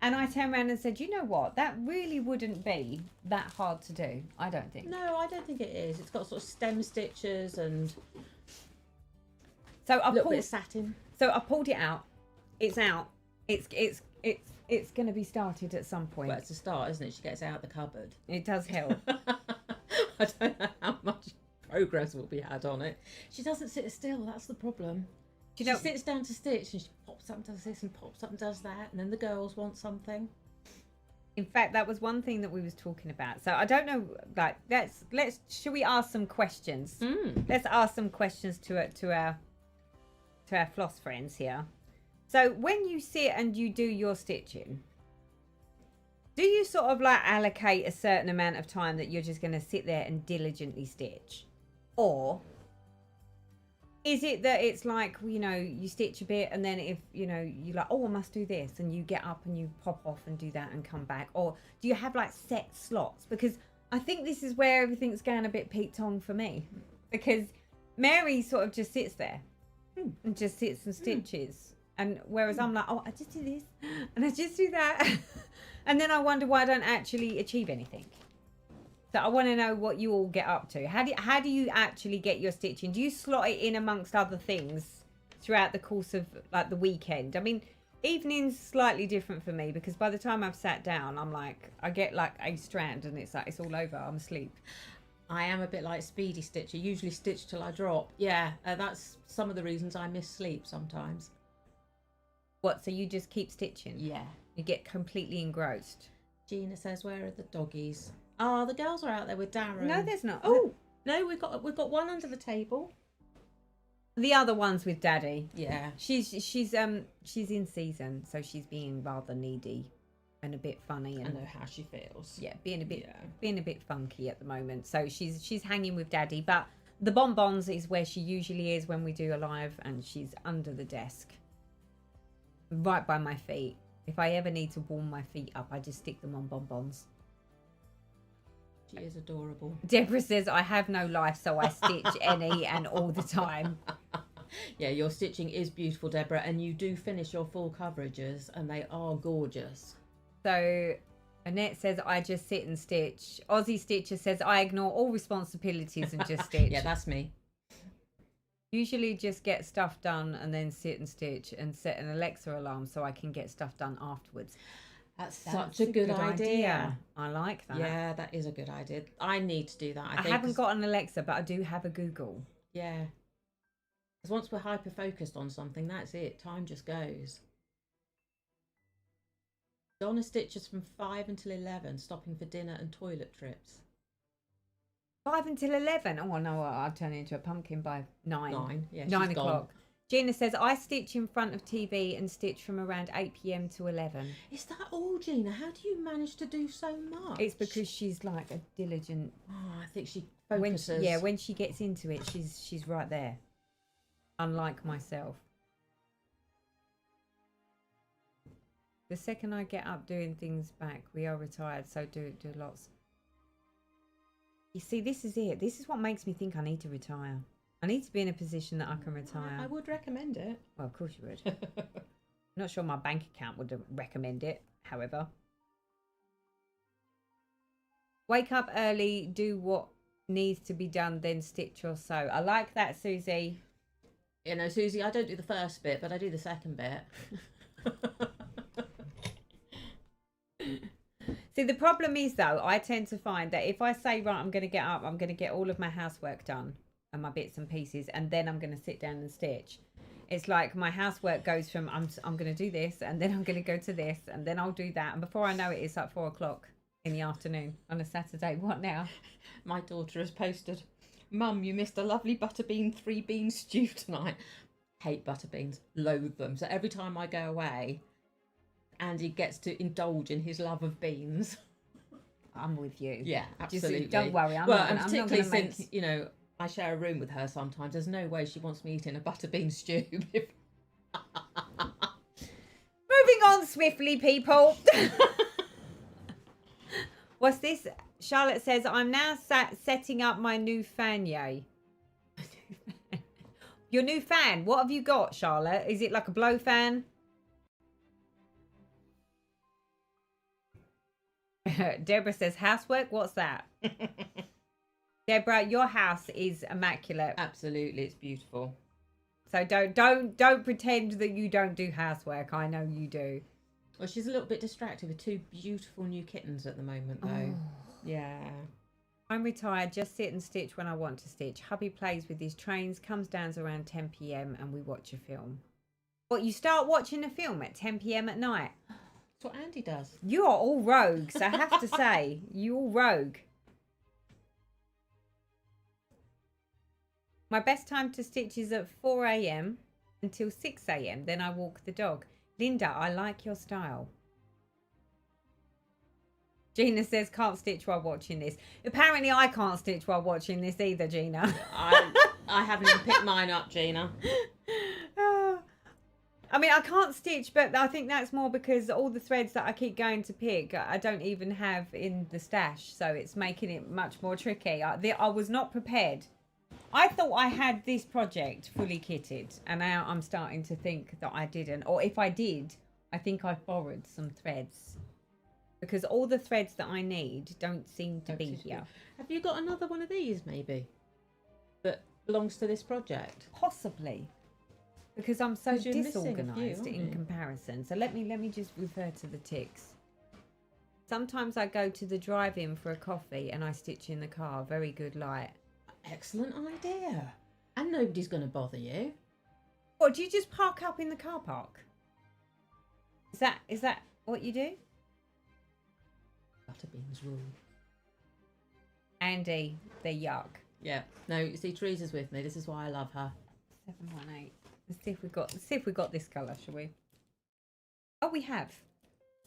And I turned around and said, you know what, that really wouldn't be that hard to do, I don't think. No, I don't think it is. It's got sort of stem stitches and so a little bit of satin. So I pulled it out. It's out. It's going to be started at some point. Well, it's a start, isn't it? She gets out the cupboard. It does help. I don't know how much progress will be had on it. She doesn't sit still, that's the problem. She sits down to stitch and she pops up and does this and pops up and does that, and then the girls want something. In fact, that was one thing that we was talking about. So I don't know, like, should we ask some questions? Let's ask some questions to our floss friends here. So when you sit and you do your stitching, do you sort of like allocate a certain amount of time that you're just going to sit there and diligently stitch? Or is it that it's like, you know, you stitch a bit and then if, you know, you're like, oh, I must do this, and you get up and you pop off and do that and come back? Or do you have like set slots? Because I think this is where everything's going a bit peak-tong for me. Because Mary sort of just sits there and just sits and stitches. And whereas I'm like, oh, I just do this and I just do that. And then I wonder why I don't actually achieve anything. So I want to know what you all get up to. How do you actually get your stitching? Do you slot it in amongst other things throughout the course of like the weekend? I mean, Evenings slightly different for me because by the time I've sat down, I'm like, I get like a strand and it's like, it's all over. I'm asleep. I am a bit like Speedy Stitch. I usually stitch till I drop. Yeah, that's some of the reasons I miss sleep sometimes. What, so you just keep stitching? Yeah. You get completely engrossed. Gina says, where are the doggies? Oh, the girls are out there with Darren. No, there's not. Oh, no, we've got one under the table. The other one's with Daddy. Yeah. She's in season, so she's being rather needy and a bit funny. And I know how she feels. Yeah, being a bit funky at the moment. So she's hanging with Daddy, but the bonbons is where she usually is when we do a live, and she's under the desk, right by my feet. If I ever need to warm my feet up, I just stick them on bonbons. She is adorable. Deborah says, I have no life, so I stitch any and all the time. Yeah, your stitching is beautiful, Deborah, and you do finish your full coverages, and they are gorgeous. So Annette says, I just sit and stitch. Aussie Stitcher says, I ignore all responsibilities and just stitch. Yeah, that's me. Usually just get stuff done and then sit and stitch and set an Alexa alarm so I can get stuff done afterwards. That's such a good idea. I like that. Yeah, that is a good idea. I need to do that. I think haven't got an Alexa, but I do have a Google. Yeah. Because once we're hyper-focused on something, that's it. Time just goes. Donna stitches from 5 until 11, stopping for dinner and toilet trips. 5 until 11? Oh, no, I'll turn into a pumpkin by 9. 9, yeah, 9 o'clock. Gina says, I stitch in front of TV and stitch from around 8 p.m. to 11. Is that all, Gina? How do you manage to do so much? It's because she's like a diligent... Oh, I think she focuses. When she gets into it, she's right there. Unlike myself. The second I get up doing things back, we are retired, so do lots. You see, this is it. This is what makes me think I need to retire. I need to be in a position that I can retire. I would recommend it. Well, of course you would. I'm not sure my bank account would recommend it, however. Wake up early, do what needs to be done, then stitch or sew. I like that, Susie. You know, Susie, I don't do the first bit, but I do the second bit. See, the problem is, though, I tend to find that if I say, right, I'm going to get up, I'm going to get all of my housework done and my bits and pieces, and then I'm going to sit down and stitch. It's like my housework goes from I'm going to do this, and then I'm going to go to this, and then I'll do that. And before I know it, it's like 4 o'clock in the afternoon on a Saturday. What now? My daughter has posted, Mum, you missed a lovely butterbean 3-bean stew tonight. Hate butterbeans, loathe them. So every time I go away, Andy gets to indulge in his love of beans. I'm with you. Yeah, absolutely. Just, don't worry. And particularly since, you know, I share a room with her sometimes. There's no way she wants me eating a butterbean stew. Moving on swiftly, people. What's this? Charlotte says, I'm now setting up my new fan, yay. Your new fan? What have you got, Charlotte? Is it like a blow fan? Deborah says, housework? What's that? Deborah, your house is immaculate. Absolutely, it's beautiful. So don't pretend that you don't do housework. I know you do. Well, she's a little bit distracted with 2 beautiful new kittens at the moment, though. Oh. Yeah. I'm retired, just sit and stitch when I want to stitch. Hubby plays with his trains, comes down around 10 p.m. and we watch a film. What, you start watching a film at 10 p.m. at night? That's what Andy does. You are all rogues, I have to say. You all rogue. My best time to stitch is at 4 a.m. until 6 a.m. Then I walk the dog. Linda, I like your style. Gina says, can't stitch while watching this. Apparently I can't stitch while watching this either, Gina. I haven't even picked mine up, Gina. I mean, I can't stitch, but I think that's more because all the threads that I keep going to pick, I don't even have in the stash. So it's making it much more tricky. I was not prepared. I thought I had this project fully kitted, and now I'm starting to think that I didn't. Or if I did, I think I borrowed some threads. Because all the threads that I need don't seem to be here. Have you got another one of these, maybe, that belongs to this project? Possibly. because I'm so 'Cause you're missing a few, disorganised aren't in you? comparison. So let me just refer to the ticks. Sometimes I go to the drive-in for a coffee and I stitch in the car. Very good light. Excellent idea. And nobody's going to bother you. What, do you just park up in the car park? Is that what you do? Butterbean's rule. Andy, they're yuck. Yeah. No, you see, Teresa's with me. This is why I love her. 718. Let's see if we got this colour, shall we? Oh, we have.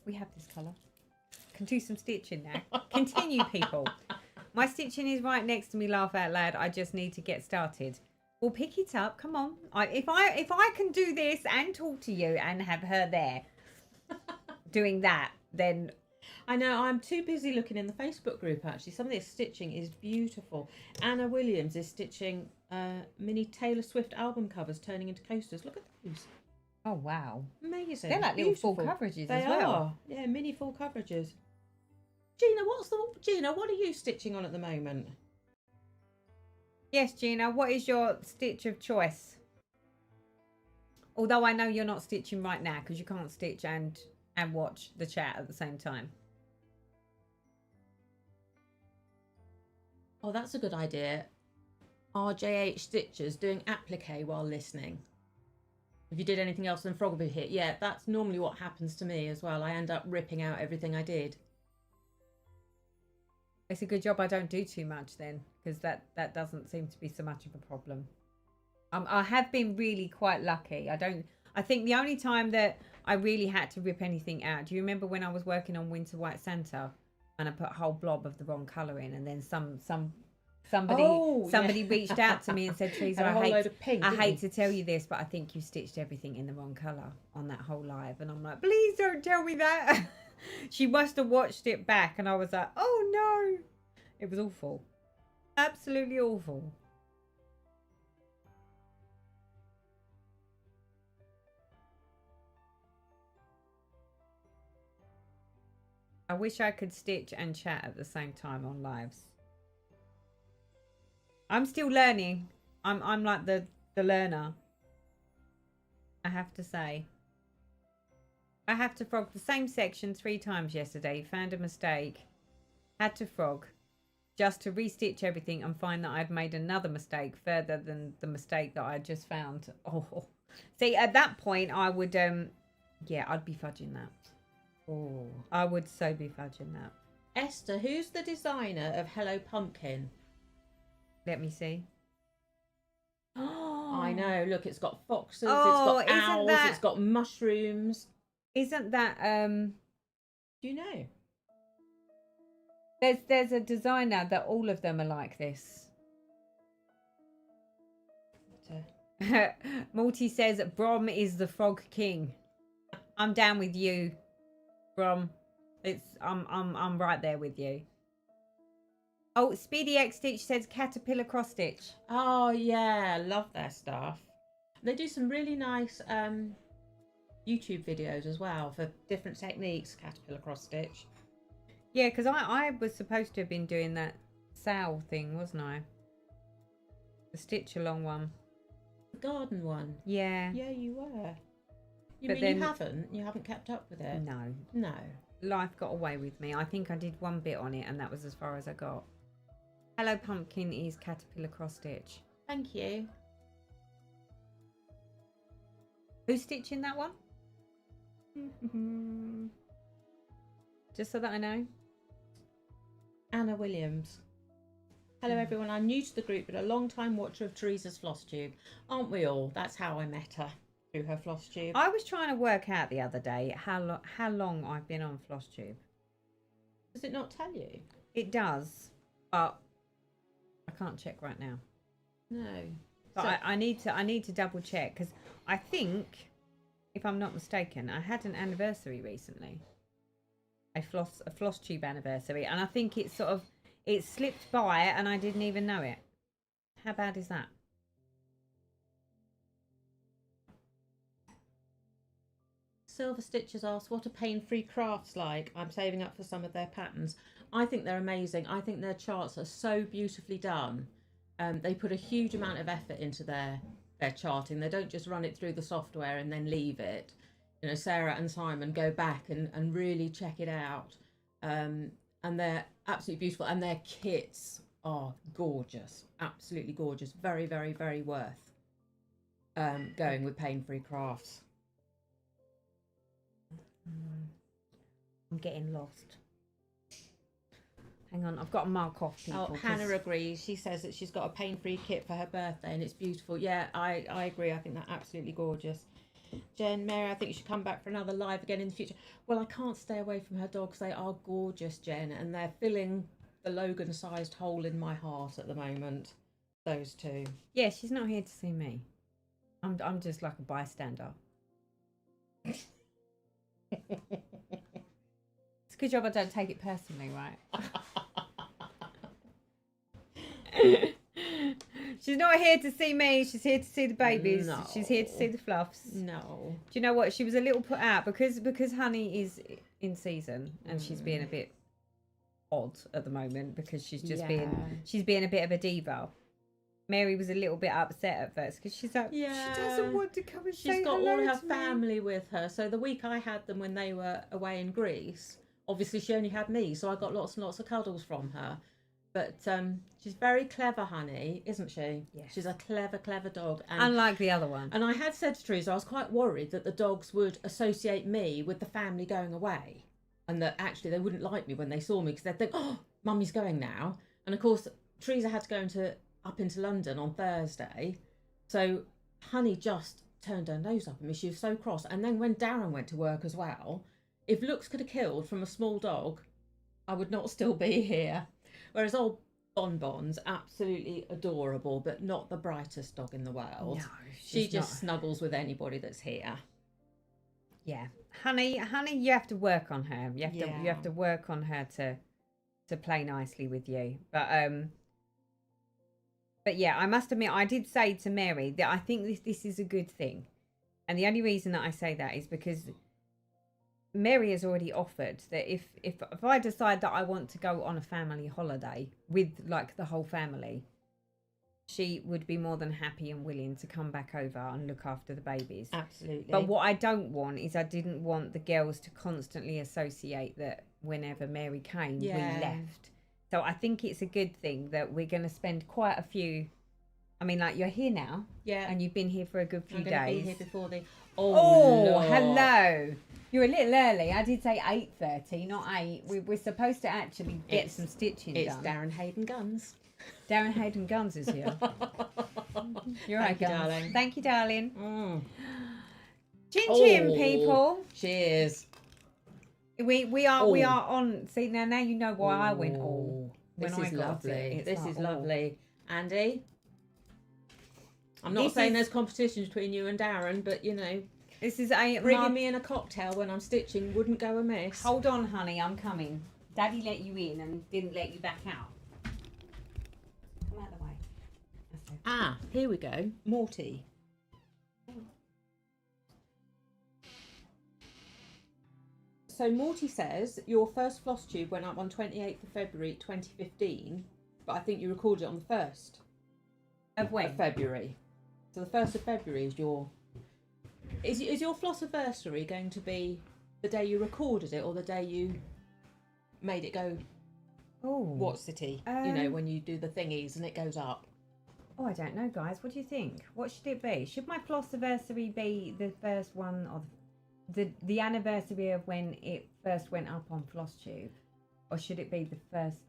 We have this colour. Can do some stitching now. Continue, people. My stitching is right next to me. Laugh out loud. I just need to get started. We'll pick it up. Come on. If I can do this and talk to you and have her there doing that, then I know, I'm too busy looking in the Facebook group, actually. Some of this stitching is beautiful. Anna Williams is stitching mini Taylor Swift album covers turning into coasters. Look at those. oh wow, Amazing. they're like Beautiful. little full coverages They as well. are. Yeah, mini full coverages. Gina, what are you stitching on at the moment? Yes, Gina. What is your stitch of choice? Although I know you're not stitching right now because you can't stitch and watch the chat at the same time. Oh, that's a good idea. RJH Stitchers doing applique while listening. If you did anything else, then frog would be hit. Yeah, that's normally what happens to me as well. I end up ripping out everything I did. It's a good job I don't do too much then, because that doesn't seem to be so much of a problem. I have been really quite lucky. I think the only time that I really had to rip anything out, do you remember when I was working on Winter White Santa and I put a whole blob of the wrong colour in, and then somebody reached out to me and said, Teresa, I hate to tell you this, but I think you stitched everything in the wrong colour on that whole live. And I'm like, please don't tell me that. She must have watched it back, and I was like, oh no. It was awful. Absolutely awful. I wish I could stitch and chat at the same time on lives. I'm still learning. I'm like the learner. I have to say. I have to frog the same section 3 times yesterday. Found a mistake. Had to frog. Just to restitch everything and find that I'd made another mistake further than the mistake that I just found. Oh. See, at that point I would yeah, I'd be fudging that. Oh, I would so be fudging that. Esther, who's the designer of Hello Pumpkin? Let me see. Oh, I know. Look, it's got foxes, Oh, it's got isn't owls, that- it's got mushrooms. Isn't that Do you know? there's a designer that all of them are like this. Morty says Brom is the frog king. I'm down with you, Brom. I'm right there with you. Oh, Speedy X Stitch says caterpillar cross stitch. Oh yeah, love their stuff. They do some really nice YouTube videos as well for different techniques. Caterpillar cross stitch. Yeah, because I was supposed to have been doing that Sal thing, wasn't I? The stitch along one. The garden one. Yeah. Yeah, you were. But then- you haven't? You haven't kept up with it? No. No. Life got away with me. I think I did one bit on it and that was as far as I got. Hello Pumpkin is caterpillar cross stitch. Thank you. Who's stitching that one? Just so that I know. Anna Williams. Hello everyone, I'm new to the group but a long time watcher of Teresa's floss tube. Aren't we all? That's how I met her, through her floss tube. I was trying to work out the other day how long I've been on flosstube. Does it not tell you? It does, but I can't check right now. No. But So- I need to double check because I think, if I'm not mistaken, I had an anniversary recently. A floss tube anniversary, and I think it slipped by and I didn't even know it. How bad is that? Silver Stitches asks, what are pain-free crafts like? I'm saving up for some of their patterns. I think they're amazing. I think their charts are so beautifully done. They put a huge amount of effort into their they're charting. They don't just run it through the software and then leave it. You know, Sarah and Simon go back and really check it out. And they're absolutely beautiful. And their kits are gorgeous, absolutely gorgeous. Very, very, very worth going with Pain-Free Crafts. I'm getting lost. Hang on, I've got to mark off people. Oh, Hannah agrees. She says that she's got a pain-free kit for her birthday and it's beautiful. Yeah, I agree. I think that's absolutely gorgeous. Jen, Mary, I think you should come back for another live again in the future. Well, I can't stay away from her dogs. They are gorgeous, Jen, and they're filling the Logan-sized hole in my heart at the moment. Those two. Yeah, she's not here to see me. I'm just like a bystander. It's a good job I don't take it personally, right? She's not here to see me. She's here to see the babies. No. She's here to see the fluffs. No. Do you know what? She was a little put out because Honey is in season and she's being a bit odd at the moment because she's just being a bit of a diva. Mary was a little bit upset at first because she's like, she doesn't want to come and say She's got hello all her to family with her. So the week I had them when they were away in Greece, obviously she only had me, so I got lots and lots of cuddles from her. But she's very clever, Honey, isn't she? Yes. She's a clever, clever dog. And, unlike the other one. And I had said to Teresa, I was quite worried that the dogs would associate me with the family going away. And that actually they wouldn't like me when they saw me because they'd think, oh, Mummy's going now. And of course, Teresa had to go up into London on Thursday. So Honey just turned her nose up at me. She was so cross. And then when Darren went to work as well, if looks could have killed from a small dog, I would not still be here. Whereas old Bonbon's absolutely adorable, but not the brightest dog in the world. No, she just snuggles with anybody that's here. Yeah, Honey, you have to work on her. You have to work on her to play nicely with you. But yeah, I must admit, I did say to Mary that I think this is a good thing, and the only reason that I say that is because Mary has already offered that if I decide that I want to go on a family holiday with like the whole family, she would be more than happy and willing to come back over and look after the babies. Absolutely. But what I don't want is I didn't want the girls to constantly associate that whenever Mary came, we left. So I think it's a good thing that we're going to spend quite a few. I mean, like, you're here now. Yeah. And you've been here for a good few I'm days. going to be here before the... Oh, hello. You're a little early. I did say 8:30, not 8. We're supposed to actually get some stitching done. It's Darren Hayden Guns. Darren Hayden Guns is here. You're right, Guns. Darling. Thank you, darling. Chin chin, people. Cheers. We are on. See, now you know why I went all. This is lovely. This is lovely. Andy? I'm not saying there's competition between you and Darren, but you know, this is bringing me in a cocktail when I'm stitching wouldn't go amiss. Hold on, honey, I'm coming. Daddy let you in and didn't let you back out. Come out of the way. Ah, here we go. Morty. So Morty says your first floss tube went up on 28th of February 2015, but I think you recorded it on the 1st of February. So the 1st of February is your... Is your flossiversary going to be the day you recorded it or the day you made it go... Oh, what city? You know, when you do the thingies and it goes up. Oh, I don't know, guys. What do you think? What should it be? Should my flossiversary be the first one of the anniversary of when it first went up on FlossTube, or should it be the first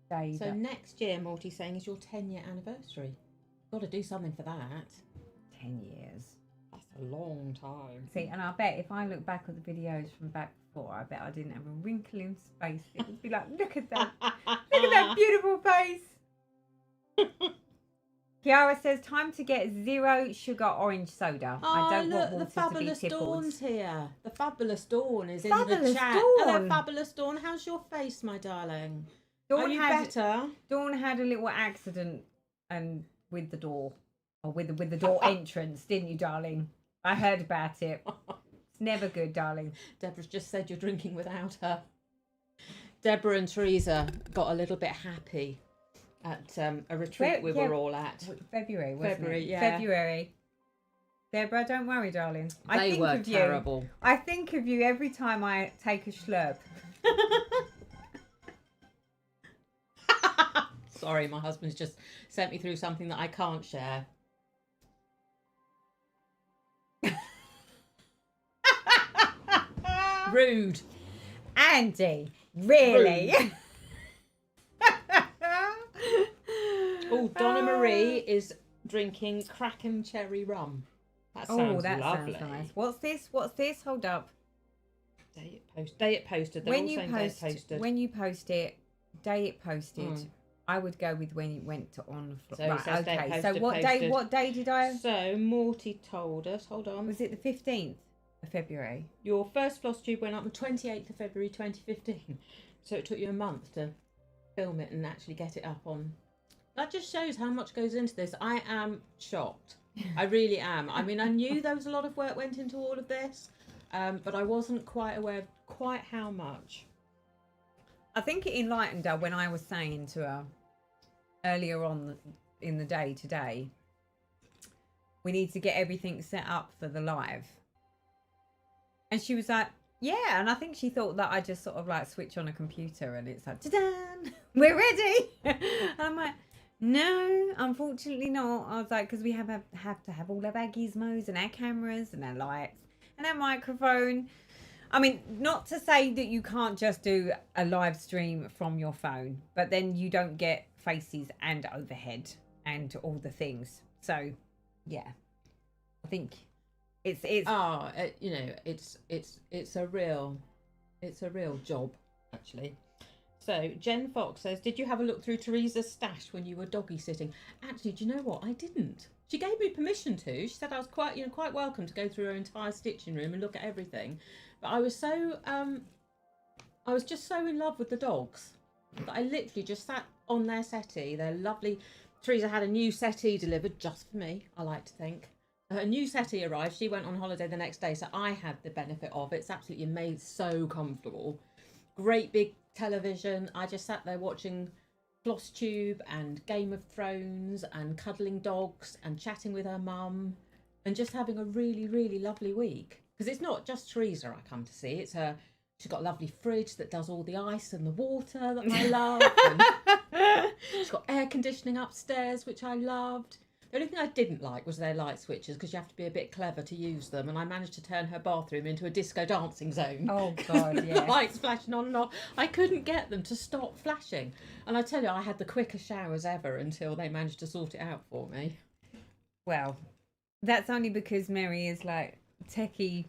day? So next year, Morty's saying, is your 10-year anniversary. Got to do something for that. 10 years. That's a long time. See, and I bet if I look back at the videos from back before, I bet I didn't have a wrinkle in space. It would be like, look at that. Look at that beautiful face. Kiara says, time to get 0 sugar orange soda. Oh, I don't look, want water the Fabulous to be tippled. Dawn's here. The Fabulous Dawn is Fabulous in the chat. Dawn. Hello, Fabulous Dawn. How's your face, my darling? Are you better? Dawn had a little accident and with the door, or with the door entrance, didn't you, darling? I heard about it. It's never good, darling. Deborah's just said you're drinking without her. Deborah and Teresa got a little bit happy at a retreat we were all at. February, wasn't February, it? yeah. February. Deborah, don't worry, darling. They were terrible. I think of you every time I take a slurp. Sorry, my husband's just sent me through something that I can't share. Rude. Andy, really? Rude. Oh, Donna Marie is drinking Kraken cherry rum. That sounds lovely. Sounds nice. What's this? Hold up. Day it posted. When you post it, day it posted. I would go with when it went to on. So right, okay. Posted, so what day did I? So Morty told us. Hold on. Was it the 15th of February? Your first floss tube went up on 28th of February 2015. So it took you a month to film it and actually get it up on. That just shows how much goes into this. I am shocked. I really am. I mean, I knew there was a lot of work went into all of this, but I wasn't quite aware of quite how much. I think it enlightened her when I was saying to her earlier on in the day today, we need to get everything set up for the live. And she was like, yeah. And I think she thought that I just sort of like switch on a computer and it's like, ta-da, we're ready. And I'm like, no, unfortunately not. I was like, because we have to have all of our gizmos and our cameras and our lights and our microphone. I mean, not to say that you can't just do a live stream from your phone, but then you don't get faces and overhead and all the things. So, yeah, I think it's it's a real job actually. So Jen Fox says, did you have a look through Teresa's stash when you were doggy sitting? Actually, do you know what? I didn't. She gave me permission to. She said I was quite welcome to go through her entire stitching room and look at everything. But I was just so in love with the dogs that I literally just sat on their settee. They're lovely. Teresa had a new settee delivered just for me, I like to think. Her new settee arrived. She went on holiday the next day, so I had the benefit of it. It's absolutely made so comfortable. Great big television. I just sat there watching flosstube and Game of Thrones and cuddling dogs and chatting with her mum and just having a really, really lovely week. Because it's not just Teresa I come to see. It's her. She's got a lovely fridge that does all the ice and the water that I love. And she's got air conditioning upstairs, which I loved. The only thing I didn't like was their light switches because you have to be a bit clever to use them. And I managed to turn her bathroom into a disco dancing zone. Oh, God, yeah. The lights flashing on and off. I couldn't get them to stop flashing. And I tell you, I had the quickest showers ever until they managed to sort it out for me. Well, that's only because Mary is like techie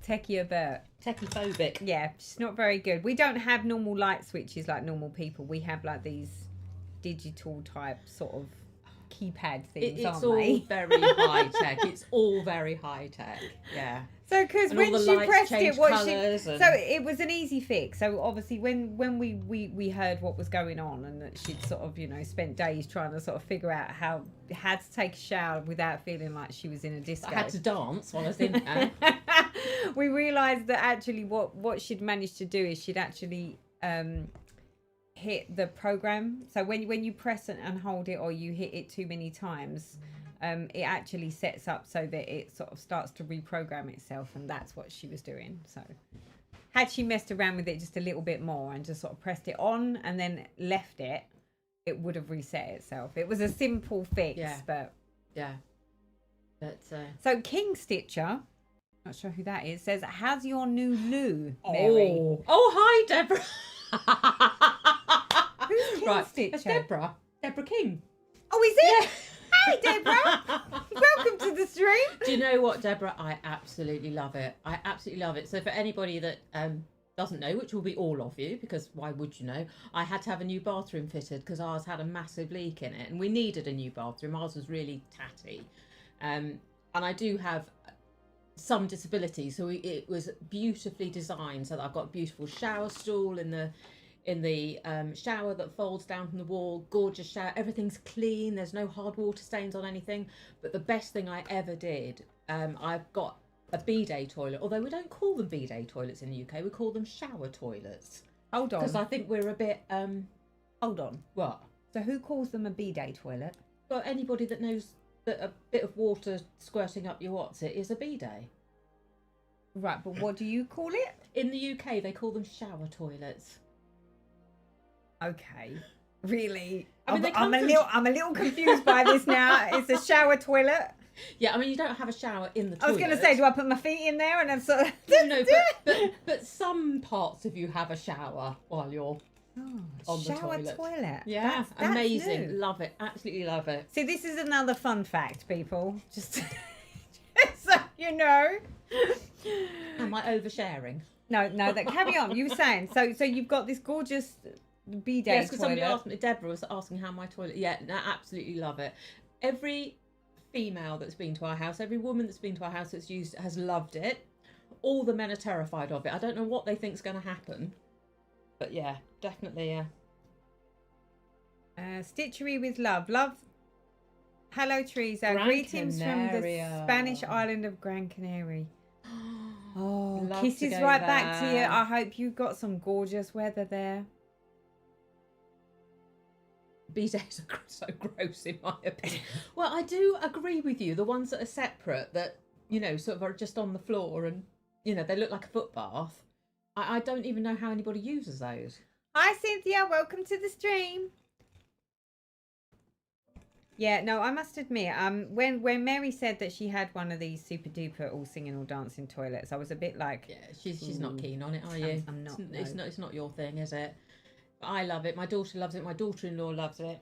a bit. Techie phobic. Yeah, she's not very good. We don't have normal light switches like normal people. We have like these digital type sort of keypad things, it's aren't all they? very high tech. It's all very high tech. Yeah. So because when she pressed it, so it was an easy fix. So obviously when we heard what was going on and that she'd sort of spent days trying to sort of figure out how to take a shower without feeling like she was in a disco. I had to dance while I was in there. We realised that actually what she'd managed to do is she'd actually hit the program. So when you press and hold it or you hit it too many times, it actually sets up so that it sort of starts to reprogram itself, and that's what she was doing. So had she messed around with it just a little bit more and just sort of pressed it on and then left it, it would have reset itself. It was a simple fix, but so King Stitcher, not sure who that is, says, how's your new loo, Mary? Oh hi, Deborah. Who's King Stitcher? It's Deborah King. Oh, is it? Yeah. Hi, Deborah. Welcome to the stream. Do you know what, Deborah? I absolutely love it. I absolutely love it. So for anybody that doesn't know, which will be all of you, because why would you know? I had to have a new bathroom fitted because ours had a massive leak in it, and we needed a new bathroom. Ours was really tatty, and I do have some disabilities, so it was beautifully designed so that I've got a beautiful shower stool in the shower that folds down from the wall. Gorgeous shower, everything's clean, there's no hard water stains on anything. But the best thing I ever did, I've got a bidet toilet, although we don't call them bidet toilets in the UK, we call them shower toilets. Hold on, because I think we're a bit hold on, what, so who calls them a bidet toilet? well, anybody that knows that a bit of water squirting up your is a bidet. Right, but what do you call it? In the UK, they call them shower toilets. Okay, really? I mean, I'm a little confused by this now. It's a shower toilet. Yeah, I mean, you don't have a shower in the toilet. I was going to say, do I put my feet in there and then sort of... No, but some parts of you have a shower while you're on the toilet. Shower toilet. Yeah, that's amazing. new. Love it. Absolutely love it. See, this is another fun fact, people. Just so you know. Am I oversharing? No, that carry on. You were saying, so you've got this gorgeous bidet Yes, because somebody toilet. asked me, Deborah was asking how my toilet... Yeah, no, absolutely love it. Every female that's been to our house, every woman that's been to our house that's used it has loved it. All the men are terrified of it. I don't know what they think's going to happen. But yeah, definitely, yeah. Stitchery with love. Love. Hello, Teresa. Gran Greetings from the Canaria. Spanish island of Gran Canaria. Oh, Love kisses to go right back to you. there. I hope you've got some gorgeous weather there. Bidets are so gross in my opinion. Well, I do agree with you. The ones that are separate, that, you know, sort of are just on the floor and, you know, they look like a foot bath. I don't even know how anybody uses those. Hi, Cynthia. Welcome to the stream. Yeah, no, I must admit, when Mary said that she had one of these super duper all singing, all dancing toilets, I was a bit like, Yeah, she's not keen on it, are you? I'm not. It's not your thing, is it? But I love it. My daughter loves it. My daughter-in-law loves it.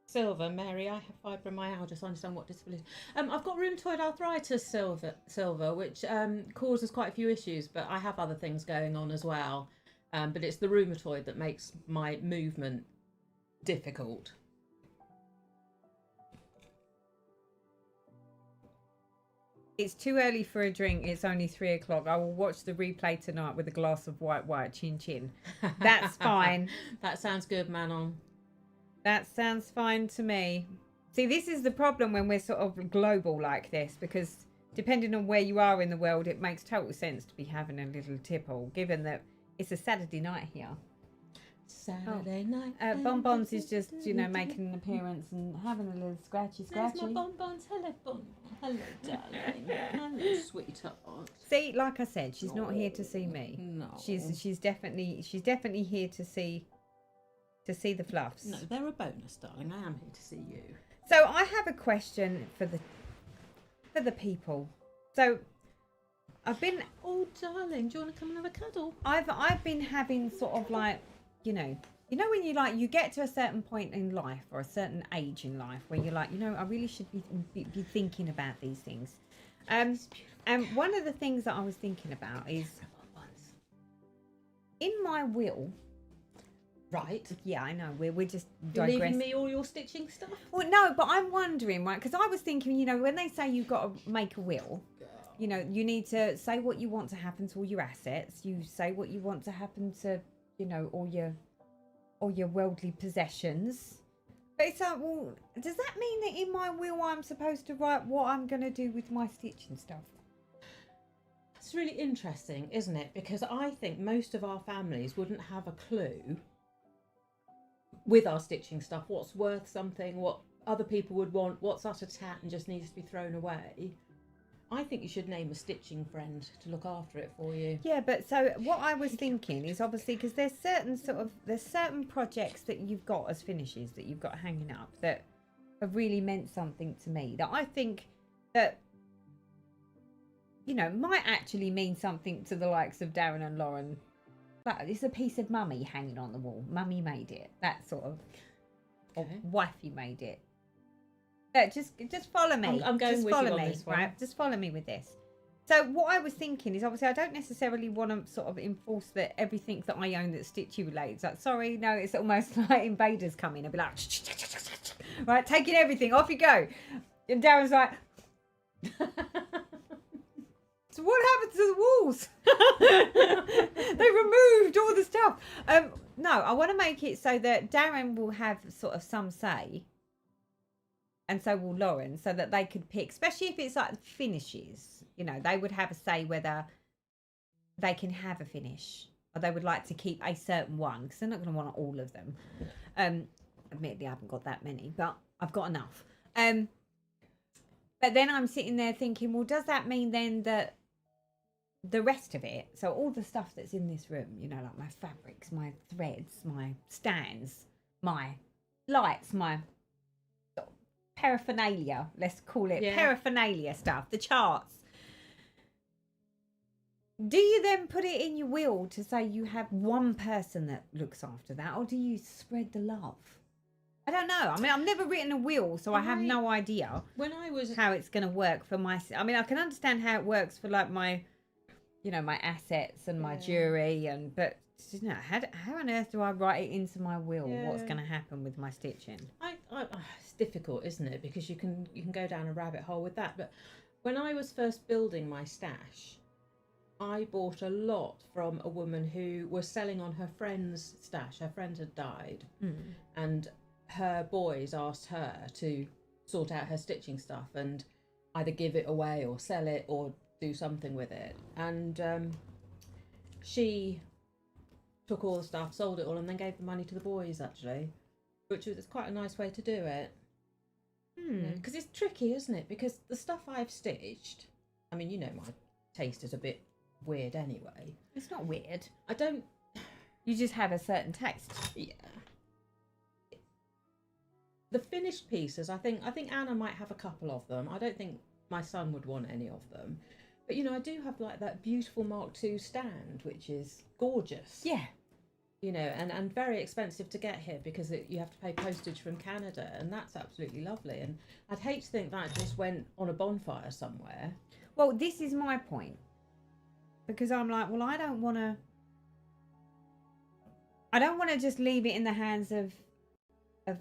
Silver, Mary, I have fibromyalgia, so I understand what disability. I've got rheumatoid arthritis, Silver, which causes quite a few issues, but I have other things going on as well. But it's the rheumatoid that makes my movement difficult. It's too early for a drink. It's only 3 o'clock. I will watch the replay tonight with a glass of white chin chin. That's fine. That sounds good, Manon. That sounds fine to me. See, this is the problem when we're sort of global like this, because depending on where you are in the world, it makes total sense to be having a little tipple, given that it's a Saturday night here. Saturday night. Bonbons is just, you know, making an appearance and having a little scratchy. There's my bonbons. Hello, bonbons. Hello, darling. Hello, sweetheart. See, like I said, she's not here to see me. No. She's definitely here to see the fluffs. No, they're a bonus, darling. I am here to see you. So I have a question for the people. So I've been... Oh, darling, do you want to come and have a cuddle? I've been having sort of like, you know when you get to a certain point in life or a certain age in life where you're like, I really should be thinking about these things. And one of the things that I was thinking about is in my will. Right. Yeah, I know. We're just You're leaving digressing. me all your stitching stuff? Well, no, but I'm wondering, right? Because I was thinking, when they say you've got to make a will, you need to say what you want to happen to all your assets. You say what you want to happen to, all your worldly possessions. But it's like, well, does that mean that in my will I'm supposed to write what I'm going to do with my stitching stuff? It's really interesting, isn't it? Because I think most of our families wouldn't have a clue with our stitching stuff what's worth something, what other people would want, what's at a tat and just needs to be thrown away. I think you should name a stitching friend to look after it for you. Yeah, but so what I was thinking is obviously because there's certain projects that you've got as finishes that you've got hanging up that have really meant something to me, that I think that might actually mean something to the likes of Darren and Lauren. Like, it's a piece of mummy hanging on the wall. Mummy made it. That sort of, or wifey made it. Just follow me. I'm going just with follow you on me, this one. right? Just follow me with this. So what I was thinking is, obviously, I don't necessarily want to sort of enforce that everything that I own that's stitchy related. Like, sorry, no, it's almost like invaders come in and be like, right, taking everything, off you go. And Darren's like, so what happened to the walls? They removed all the stuff. No, I want to make it so that Darren will have sort of some say. And so will Lauren, so that they could pick, especially if it's like finishes, they would have a say whether they can have a finish or they would like to keep a certain one, because they're not going to want all of them. Admittedly, I haven't got that many, but I've got enough. But then I'm sitting there thinking, well, does that mean then that the rest of it, so all the stuff that's in this room, you know, like my fabrics, my threads, my stands, my lights, my paraphernalia, let's call it paraphernalia stuff, the charts. Do you then put it in your will to say you have one person that looks after that, or do you spread the love? I don't know. I mean, I've never written a will, so I have no idea how it's going to work for my... I mean, I can understand how it works for like my, you know, my assets and my jewelry, but you know, how on earth do I write it into my will? What's going to happen with my stitching? It's difficult, isn't it? Because you can go down a rabbit hole with that. But when I was first building my stash, I bought a lot from a woman who was selling on her friend's stash. Her friend had died, and her boys asked her to sort out her stitching stuff and either give it away or sell it or do something with it. And she took all the stuff, sold it all, and then gave the money to the boys, actually, which was quite a nice way to do it. Because it's tricky, isn't it? Because the stuff I've stitched, I mean, you know, my taste is a bit weird anyway. It's not weird. I don't... You just have a certain taste. Yeah. The finished pieces, I think Anna might have a couple of them. I don't think my son would want any of them. But, you know, I do have like that beautiful Mark II stand, which is gorgeous. Yeah. You know, and very expensive to get here because you have to pay postage from Canada, and that's absolutely lovely. And I'd hate to think that just went on a bonfire somewhere. Well, this is my point. Because I'm like, well, I don't want to just leave it in the hands of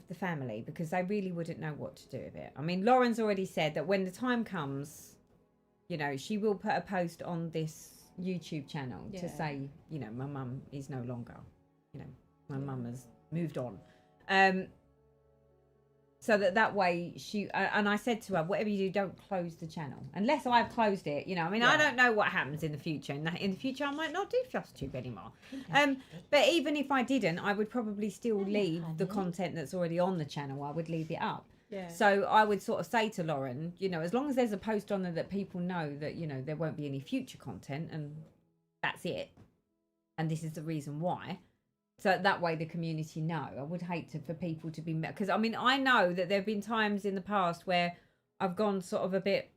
the family, because they really wouldn't know what to do with it. I mean, Lauren's already said that when the time comes, you know, she will put a post on this YouTube channel to say, you know, my mum is no longer, you know, my mum has moved on. So that way she, and I said to her, whatever you do, don't close the channel unless I've closed it. You know, I mean, I don't know what happens in the future. In the future, I might not do flosstube anymore. But even if I didn't, I would probably still leave the content that's already on the channel. I would leave it up. Yeah. So I would sort of say to Lauren, you know, as long as there's a post on there that people know that, you know, there won't be any future content, and that's it. And this is the reason why. So that way the community know. I would hate for people to be... Because, I mean, I know that there have been times in the past where I've gone sort of a bit...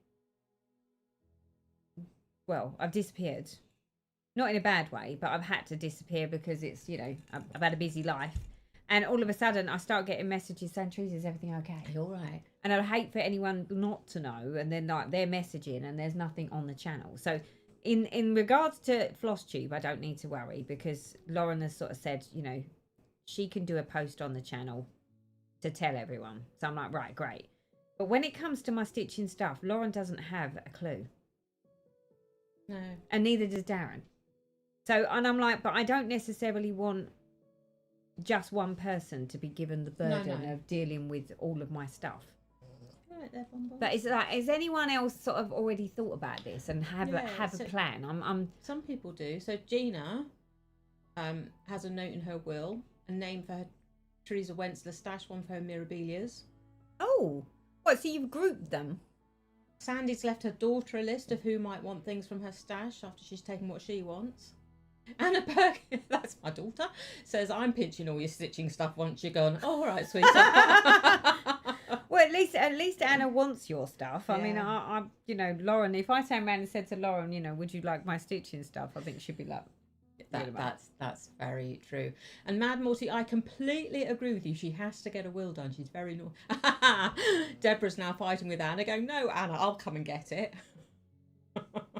Well, I've disappeared. Not in a bad way, but I've had to disappear because it's, you know, I've had a busy life. And all of a sudden I start getting messages saying, Teresa, is everything okay? You're right. And I'd hate for anyone not to know. And then like they're messaging and there's nothing on the channel. So... In regards to flosstube, I don't need to worry because Lauren has sort of said, you know, she can do a post on the channel to tell everyone. So I'm like, right, great. But when it comes to my stitching stuff, Lauren doesn't have a clue. No. And neither does Darren. So, and I'm like, but I don't necessarily want just one person to be given the burden of dealing with all of my stuff. But is anyone else sort of already thought about this and have a plan? I'm Some people do. So Gina has a note in her will, a name for her Teresa Wentzler stash, one for her Mirabilias. Oh, what? So you've grouped them? Sandy's left her daughter a list of who might want things from her stash after she's taken what she wants. Anna Perkins, that's my daughter, says, I'm pinching all your stitching stuff once you're gone. Oh, all right, sweetheart. Well, at least Anna wants your stuff. I mean, I you know, Lauren, if I turned around and said to Lauren, you know, would you like my stitching stuff? I think she'd be like, that's very true. And Mad Morty, I completely agree with you. She has to get a will done. She's very naughty. Deborah's now fighting with Anna, going, no, Anna, I'll come and get it.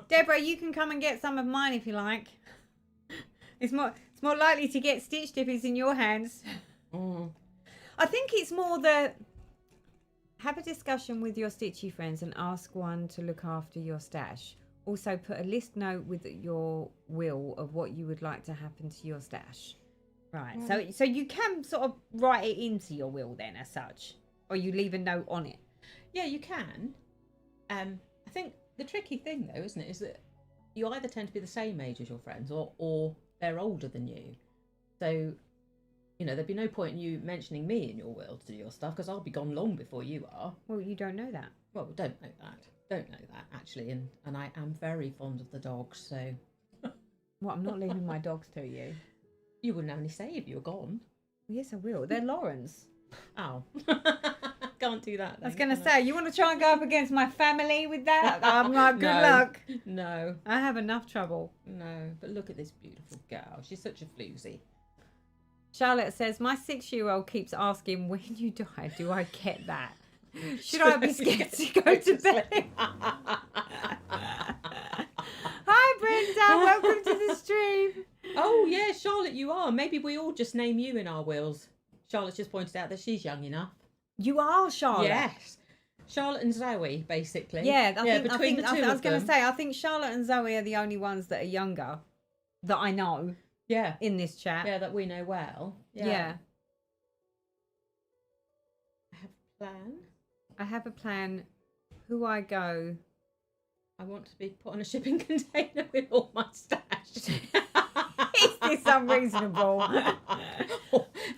Deborah, you can come and get some of mine if you like. It's more likely to get stitched if it's in your hands. I think it's more the... Have a discussion with your stitchy friends and ask one to look after your stash. Also, put a list note with your will of what you would like to happen to your stash. Right. So you can sort of write it into your will then, as such, or you leave a note on it. Yeah, you can. I think the tricky thing though, isn't it, is that you either tend to be the same age as your friends, or they're older than you. So, you know, there'd be no point in you mentioning me in your will to do your stuff because I'll be gone long before you are. Well, you don't know that. Well, we don't know that. Don't know that, actually. And I am very fond of the dogs, so... Well, I'm not leaving my dogs to you. You wouldn't have any say if you were gone. Yes, I will. They're Lauren's. Oh. Can't do that then. I was going to say, you want to try and go up against my family with that? I'm like, good luck. No. I have enough trouble. No. But look at this beautiful girl. She's such a floozy. Charlotte says, my 6-year-old keeps asking, when you die, do I get that? Should I be scared to go to bed? Hi, Brenda. Welcome to the stream. Oh, yeah, Charlotte, you are. Maybe we all just name you in our wills. Charlotte's just pointed out that she's young enough. You are Charlotte. Yes. Charlotte and Zoe, basically. Yeah, I was going to them. say, I think Charlotte and Zoe are the only ones that are younger that I know. Yeah. In this chat. Yeah, that we know well. Yeah. I have a plan. I have a plan. Who I go. I want to be put on a shipping container with all my stash. Is this unreasonable?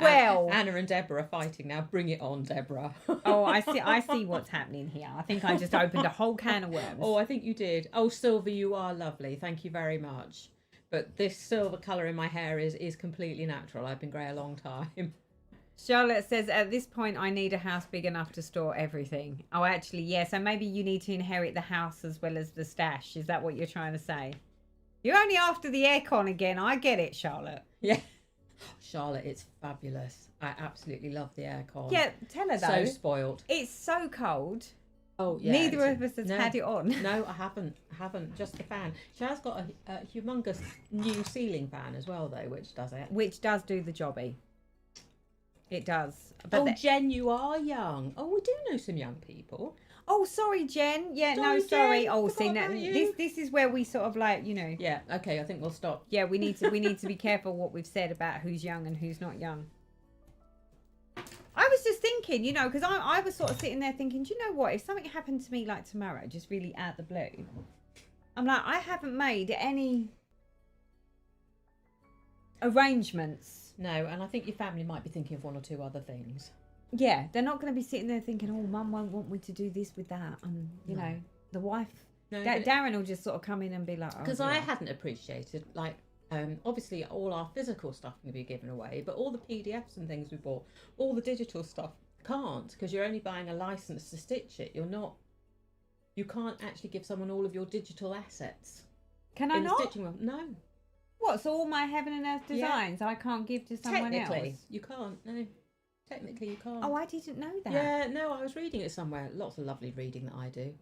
Well, Anna and Deborah are fighting now. Bring it on, Deborah. Oh, I see what's happening here. I think I just opened a whole can of worms. Oh, I think you did. Oh, Silver, you are lovely. Thank you very much. But this silver colour in my hair is completely natural. I've been grey a long time. Charlotte says, at this point, I need a house big enough to store everything. Oh, actually, yeah. So maybe you need to inherit the house as well as the stash. Is that what you're trying to say? You're only after the aircon again. I get it, Charlotte. Yeah. Charlotte, it's fabulous. I absolutely love the aircon. Yeah, tell her though. So spoiled. It's so cold. Oh, yeah. Neither of us has had it on. No, I haven't. Just the fan. She has got a humongous new ceiling fan as well, though, which does it. Which does do the jobby. It does. But Jen, you are young. Oh, we do know some young people. Oh, sorry, Jen. Yeah, sorry. Jen, Oh, see, now, this is where we sort of like, Yeah. Okay. I think we'll stop. Yeah, we need to be careful what we've said about who's young and who's not young. I was just thinking, because I was sort of sitting there thinking, do you know what? If something happened to me like tomorrow, just really out of the blue, I'm like, I haven't made any arrangements. No, and I think your family might be thinking of one or two other things. Yeah, they're not going to be sitting there thinking, oh, Mum won't want me to do this with that. And, know, the wife, Darren will just sort of come in and be like, because I hadn't appreciated, like, obviously all our physical stuff can be given away, but all the PDFs and things we bought, all the digital stuff can't, because you're only buying a license to stitch it. You can't actually give someone all of your digital assets. Can I not? Stitching room. No. What, so all my Heaven and Earth designs I can't give to someone else? Technically, you can't. No. Technically, you can't. Oh, I didn't know that. Yeah, no, I was reading it somewhere. Lots of lovely reading that I do.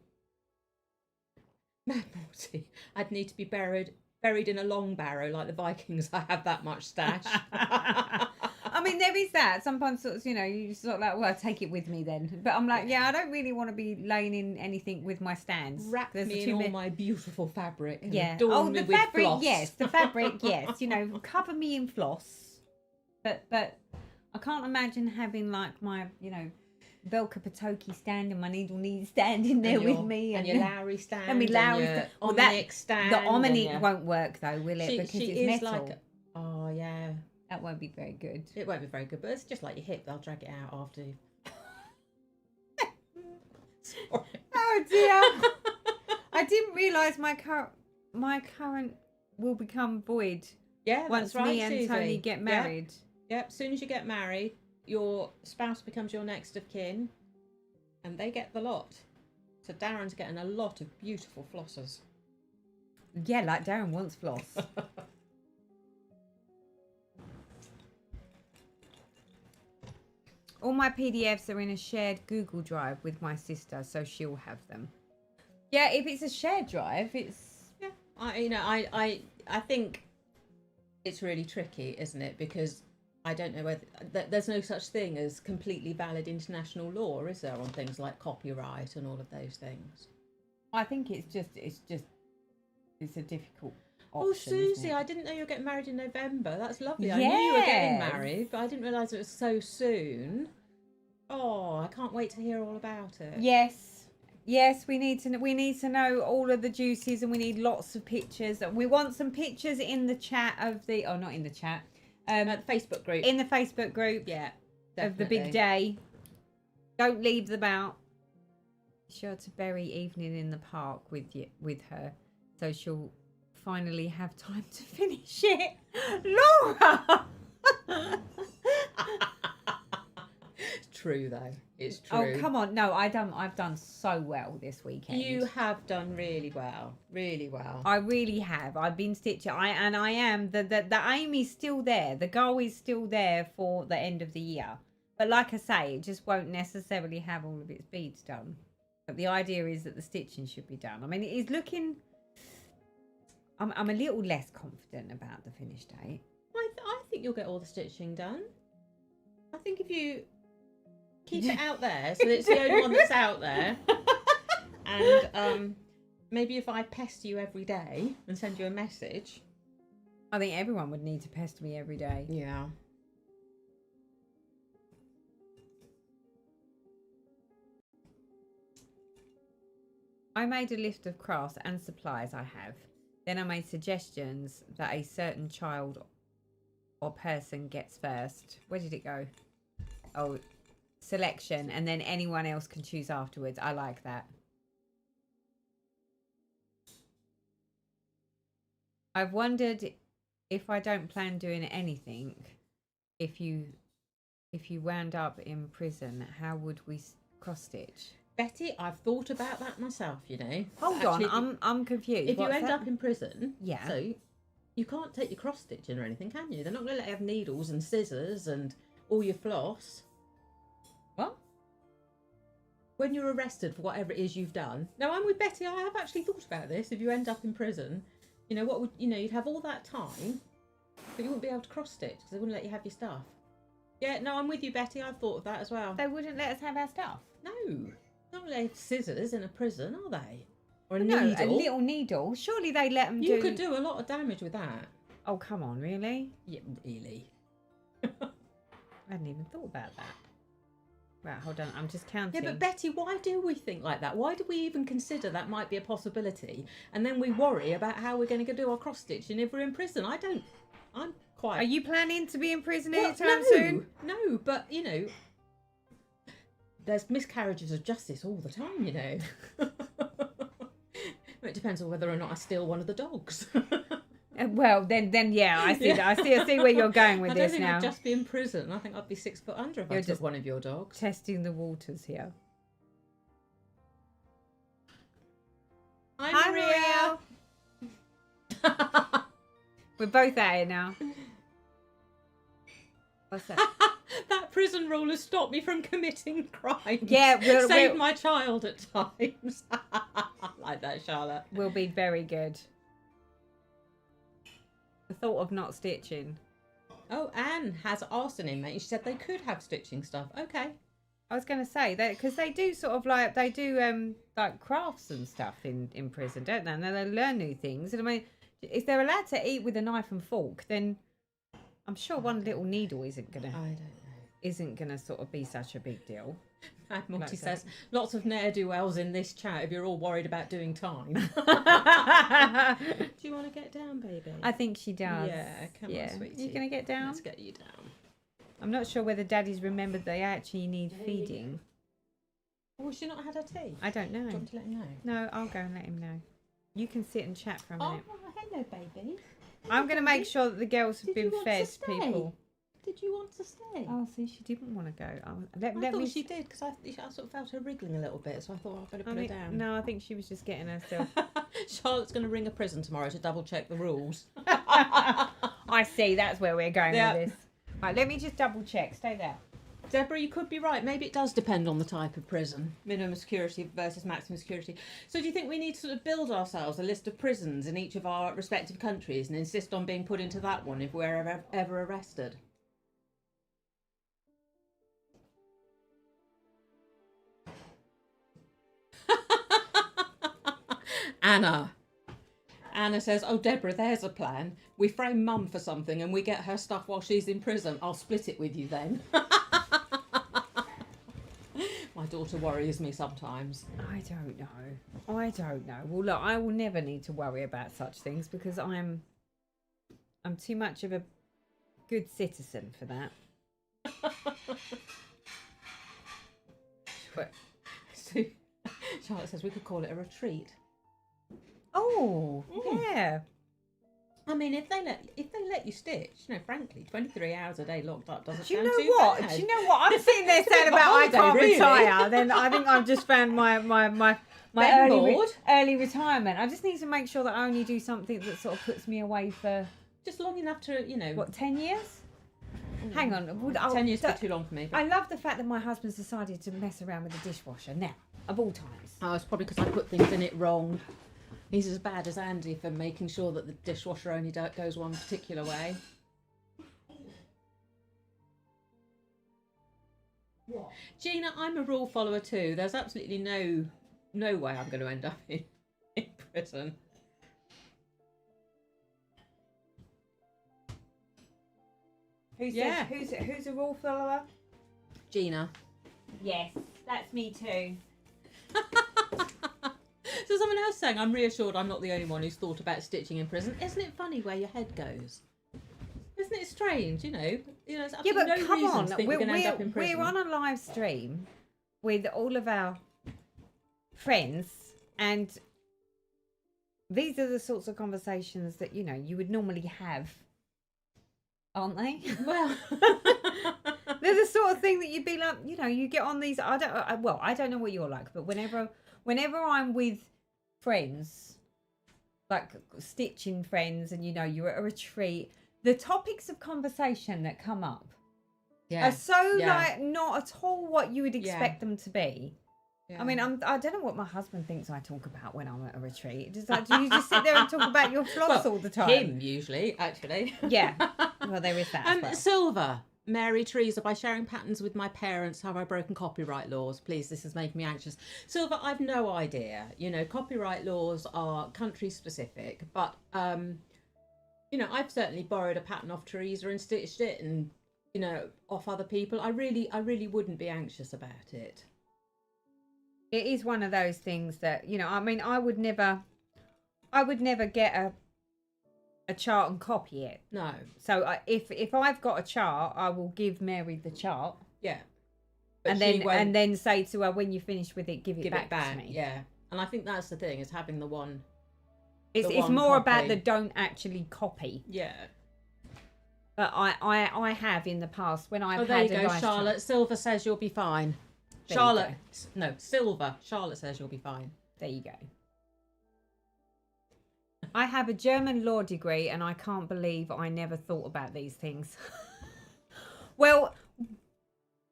Mad Morty. I'd need to be buried in a long barrow like the Vikings. I have that much stash. I mean, there is that. Sometimes, sort of, you sort of like, well, take it with me then. But I'm like, yeah, I don't really want to be laying in anything with my stands. Wrap me in all my beautiful fabric. And yeah. Adorn me the with fabric, floss. yes. The fabric, yes. Cover me in floss. But I can't imagine having like my, Belka Patoki stand and my needle need standing there with me. And your Lowry stand. And my Lowry stand. Well, that stand. The Omnic won't work though, will it? Because she it's is metal. Oh, yeah. That won't be very good. It won't be very good, but it's just like your hip. They'll drag it out after. Sorry. Oh dear. I didn't realise my current will become void. Yeah, once that's right, me and Susie. Tony get married. Yep. As soon as you get married, your spouse becomes your next of kin, and they get the lot. So Darren's getting a lot of beautiful flossers. Yeah, like Darren wants floss. All my PDFs are in a shared Google Drive with my sister, so she'll have them. Yeah, if it's a shared drive, it's... Yeah, I think it's really tricky, isn't it? Because I don't know whether... There's no such thing as completely valid international law, is there, on things like copyright and all of those things? I think it's a difficult option. Oh, Susie, I didn't know you were getting married in November. That's lovely. Yes. I knew you were getting married, but I didn't realise it was so soon. Oh, I can't wait to hear all about it. Yes, we need to know all of the juices, and we need lots of pictures. We want some pictures in the chat not in the chat. At the Facebook group. In the Facebook group. Yeah. Definitely. Of the big day. Don't leave them out. sure to bury evening in the park with her, so she'll finally have time to finish it. Laura! True though. It's Oh, true. come on. No, I've done so well this weekend. You have done really well. Really well. I really have. I've been stitching. I am. The aim is still there. The goal is still there for the end of the year. But like I say, it just won't necessarily have all of its beads done. But the idea is that the stitching should be done. I mean, it is looking... I'm a little less confident about the finish date. I think you'll get all the stitching done. I think if you keep it out there, so that it's the only one that's out there, and maybe if I pester you every day and send you a message. I think everyone would need to pester me every day. Yeah. I made a list of crafts and supplies I have. Then I made suggestions that a certain child or person gets first. Where did it go? Oh, selection, and then anyone else can choose afterwards. I like that. I've wondered if I don't plan doing anything, if you wound up in prison, how would we cross stitch? Betty, I've thought about that myself, you know. Hold Actually, on, I'm confused. If you What's end that? up in prison, Yeah. so you can't take your cross stitching or anything, can you? They're not going to let you have needles and scissors and all your floss. What? When you're arrested for whatever it is you've done. No, I'm with Betty. I have actually thought about this. If you end up in prison, you know, what would you'd have all that time, but you wouldn't be able to cross stitch because they wouldn't let you have your stuff. Yeah, no, I'm with you, Betty. I've thought of that as well. They wouldn't let us have our stuff. No, they're not allowed scissors in a prison, are they? Or a No, needle. a little needle. Surely they let them do... You could do a lot of damage with that. Oh, come on, really? Yeah, really. I hadn't even thought about that. Right, hold on. I'm just counting. Yeah, but Betty, why do we think like that? Why do we even consider that might be a possibility? And then we worry about how we're going to do our cross stitching if we're in prison. I'm quite... Are you planning to be in prison Well, anytime soon? No, but, you know, there's miscarriages of justice all the time, you know. It depends on whether or not I steal one of the dogs. Well, then, yeah, I see that. I see where you're going with I don't this think now. I'd just be in prison. I think I'd be 6 foot under if I You're took just one of your dogs. Testing the waters here. Hi, Maria. We're both at it now. What's that? That prison rule has stopped me from committing crimes. Yeah, saved my child at times. Like that, Charlotte. Will be very good. The thought of not stitching. Oh, Anne has arson in, mate. She said they could have stitching stuff. Okay. I was going to say that because they do sort of like they do like crafts and stuff in prison, don't they? And they learn new things. And I mean, if they're allowed to eat with a knife and fork, then I'm sure one little needle isn't gonna sort of be such a big deal. And Morty says, lots of ne'er-do-wells in this chat if you're all worried about doing time. Do you want to get down, baby? I think she does. Yeah, come on, sweetie. You gonna get down? Let's get you down. I'm not sure whether Daddy's remembered they actually need feeding. Oh, has she not had her tea? I don't know. Do you want to let him know? No, I'll go and let him know. You can sit and chat for a minute. Oh, hello, baby. I'm going to make sure that the girls have been fed, people. Did you want to stay? Oh, see, she didn't want to go. I thought she did because I sort of felt her wriggling a little bit, so I thought I'd better put her down. No, I think she was just getting herself. Charlotte's going to ring a prison tomorrow to double check the rules. I see. That's where we're going with this. Right, let me just double check. Stay there. Deborah, you could be right. Maybe it does depend on the type of prison. Minimum security versus maximum security. So do you think we need to sort of build ourselves a list of prisons in each of our respective countries and insist on being put into that one if we're ever arrested? Anna says, oh, Deborah, there's a plan. We frame Mum for something and we get her stuff while she's in prison. I'll split it with you then. My daughter worries me sometimes. I don't know. Well, look, I will never need to worry about such things because I'm too much of a good citizen for that. Charlotte says we could call it a retreat. Oh, yeah. I mean, if they let you stitch, frankly, 23 hours a day locked up doesn't Do you sound know too what? bad. Do you know what? I'm sitting there saying of a about I holiday, can't really. retire. Then I think I've just found my Bed early, board. early retirement. I just need to make sure that I only do something that sort of puts me away for Just long enough to, 10 years? Hang on. 10 years would be too long for me. But... I love the fact that my husband's decided to mess around with the dishwasher now, of all times. Oh, it's probably because I put things in it wrong. He's as bad as Andy for making sure that the dishwasher only goes one particular way. What? Gina, I'm a rule follower too. There's absolutely no way I'm going to end up in prison. Who's a rule follower? Gina. Yes, that's me too. So someone else saying, I'm reassured I'm not the only one who's thought about stitching in prison. Isn't it funny where your head goes? Isn't it strange, There's absolutely no come reason on. to think we're going to end up in prison. We're on a live stream with all of our friends, and these are the sorts of conversations that, you would normally have, aren't they? Well... They're the sort of thing that you'd be like, you get on these. I don't know what you're like, but whenever I'm with friends, like stitching friends, and you're at a retreat, the topics of conversation that come up are so like not at all what you would expect them to be. Yeah. I mean, I don't know what my husband thinks I talk about when I'm at a retreat. Just like, do you just sit there and talk about your floss all the time? Him usually, actually. Yeah. Well, there is that. As well. Silver. Mary Teresa, by sharing patterns with my parents, have I broken copyright laws? Please, this is making me anxious. Silver, I've no idea. Copyright laws are country specific, but I've certainly borrowed a pattern off Teresa and stitched it, and off other people. I really wouldn't be anxious about it. It is one of those things that I mean, I would never get a chart and copy it. No. So if I've got a chart, I will give Mary the chart. Yeah. And then say to her, when you finish with it, give it back to me. Yeah. And I think that's the thing, is having the one. It's more about the don't actually copy. Yeah. But I have in the past when I've had there you a go, nice Charlotte. chart. Silver says you'll be fine. Silver. Charlotte says you'll be fine. There you go. I have a German law degree, and I can't believe I never thought about these things. Well,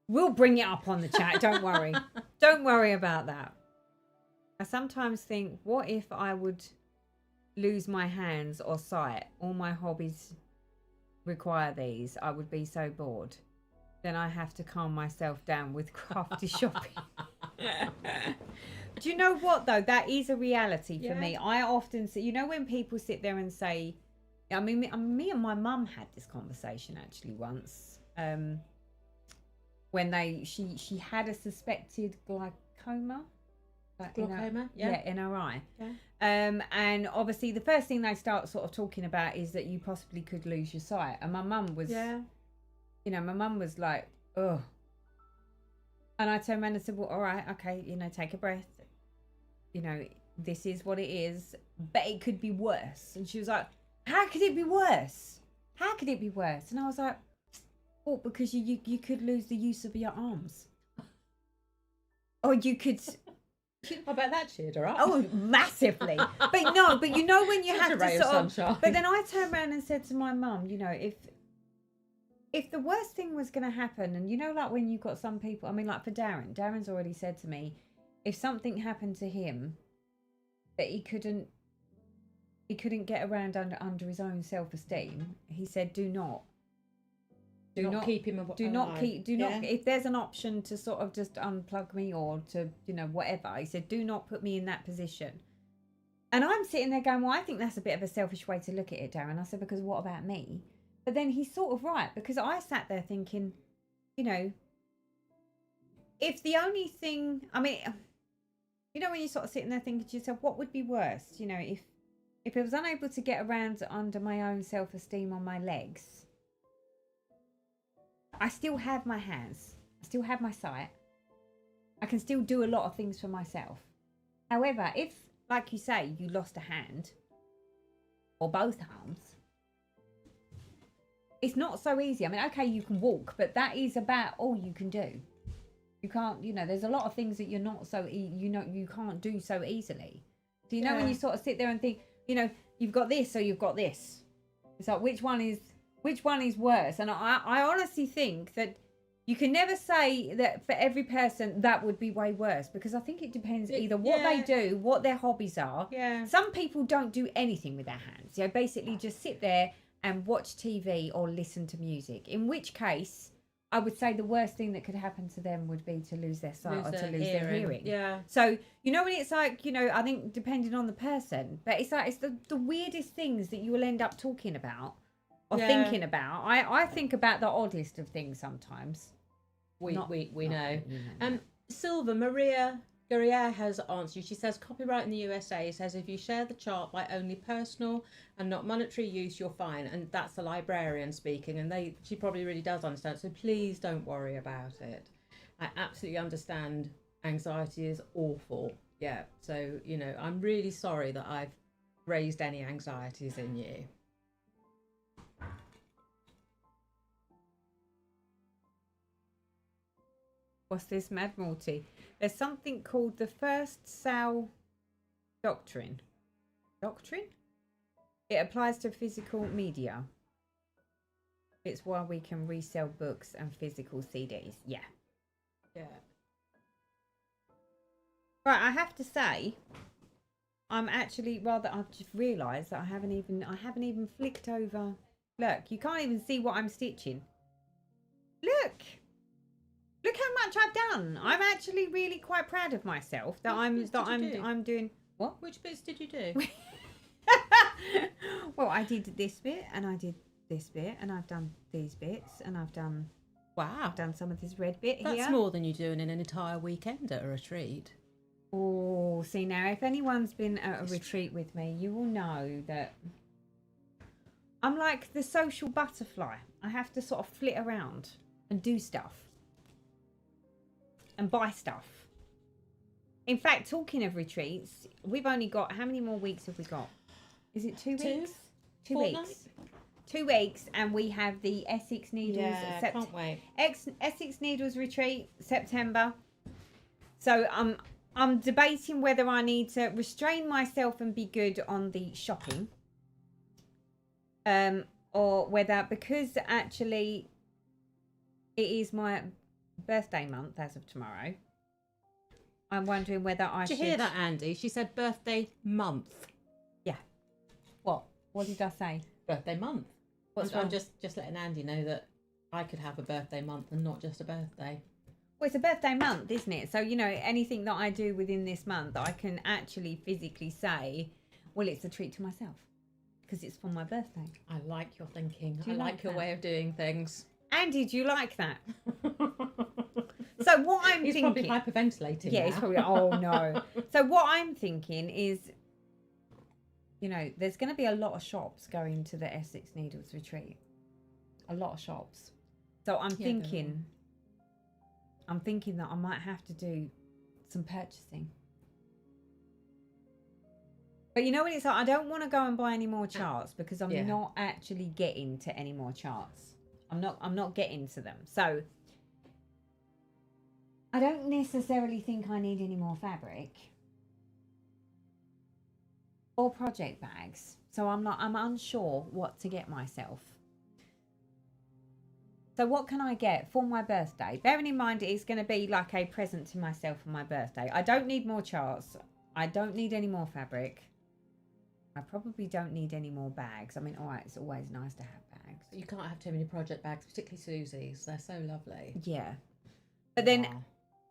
we'll bring it up on the chat. Don't worry. Don't worry about that. I sometimes think, what if I would lose my hands or sight? All my hobbies require these. I would be so bored. Then I have to calm myself down with crafty shopping. Do you know what, though? That is a reality for me. I often see, when people sit there and say, I mean, me and my mum had this conversation actually once, when she had a suspected glaucoma. Glaucoma, in her eye. Yeah. And obviously the first thing they start sort of talking about is that you possibly could lose your sight. And my mum was, my mum was like, ugh. And I turned around and said, well, all right, okay, take a breath. This is what it is, but it could be worse. And she was like, how could it be worse? How could it be worse? And I was like, oh, because you could lose the use of your arms. Or you could... I bet that cheered her up. Oh, massively. But when you have to sort of... Sunshine. But then I turned around and said to my mum, if the worst thing was going to happen, and like when you've got some people, I mean, like for Darren's already said to me, if something happened to him that he couldn't get around under his own self-esteem, he said, do not keep him alive. Do not if there's an option to sort of just unplug me or to whatever, he said, do not put me in that position. And I'm sitting there going, well, I think that's a bit of a selfish way to look at it, Darren. I said, because what about me? But then he's sort of right, because I sat there thinking, if the only thing, I mean, when you're sort of sitting there thinking to yourself, what would be worse? If I was unable to get around under my own self-esteem on my legs, I still have my hands, I still have my sight, I can still do a lot of things for myself. However, if, like you say, you lost a hand or both arms, it's not so easy. I mean, okay, you can walk, but that is about all you can do. You can't, there's a lot of things that you're not so, you can't do so easily. So, when you sort of sit there and think, you've got this, or you've got this. It's like, which one is worse? And I honestly think that you can never say that for every person that would be way worse, because I think it depends either what they do, what their hobbies are. Yeah. Some people don't do anything with their hands. Basically just sit there and watch TV or listen to music. In which case, I would say the worst thing that could happen to them would be to lose their sight or to lose their hearing. Yeah. So, when it's like, I think depending on the person, but it's like, it's the weirdest things that you will end up talking about or thinking about. I think about the oddest of things sometimes. We know. Silva Maria Guerriere has answered. She says, copyright in the USA says if you share the chart by only personal and not monetary use, you're fine. And that's the librarian speaking, and she probably really does understand. So please don't worry about it. I absolutely understand. Anxiety is awful. Yeah. So, I'm really sorry that I've raised any anxieties in you. What's this, Mad Morty? There's something called the first sale doctrine. Doctrine? It applies to physical media. It's why we can resell books and physical CDs. Yeah. Yeah. Right, I have to say, I'm actually I've just realised that I haven't even flicked over. Look, you can't even see what I'm stitching. Look how much I've done. I'm actually really quite proud of myself that I'm doing. What? Which bits did you do? Well, I did this bit and I did this bit and I've done these bits and I've done some of this red bit here. That's more than you're doing in an entire weekend at a retreat. Oh, see now, if anyone's been at a retreat with me, you will know that I'm like the social butterfly. I have to sort of flit around and do stuff. And buy stuff. In fact, talking of retreats, we've only got, how many more weeks have we got? Is it 2 weeks? 2 weeks. 2 weeks, and we have the Essex Needles. Can't wait. Essex Needles retreat, September. So I'm debating whether I need to restrain myself and be good on the shopping, or whether, because actually it is my birthday month as of tomorrow, I'm wondering whether I should... Did you hear that, Andy? She said birthday month. Yeah. What did I say? Birthday month. What's I'm wrong? just letting Andy know that I could have a birthday month and not just a birthday. Well, it's a birthday month, isn't it? So, anything that I do within this month, I can actually physically say, well, it's a treat to myself because it's for my birthday. I like your thinking. I like your way of doing things. Andy, do you like that? So what I'm He's thinking... probably hyperventilating Yeah, now. he's probably... Oh, no. So what I'm thinking is, there's going to be a lot of shops going to the Essex Needles retreat. A lot of shops. So I'm thinking that I might have to do some purchasing. But when it's like, I don't want to go and buy any more charts because I'm not actually getting to any more charts. I'm not getting to them. So I don't necessarily think I need any more fabric or project bags. So I'm unsure what to get myself. So what can I get for my birthday? Bearing in mind it's going to be like a present to myself for my birthday. I don't need more charts. I don't need any more fabric. I probably don't need any more bags. I mean, all right, it's always nice to have bags. You can't have too many project bags, particularly Susie's. They're so lovely. Yeah. But then,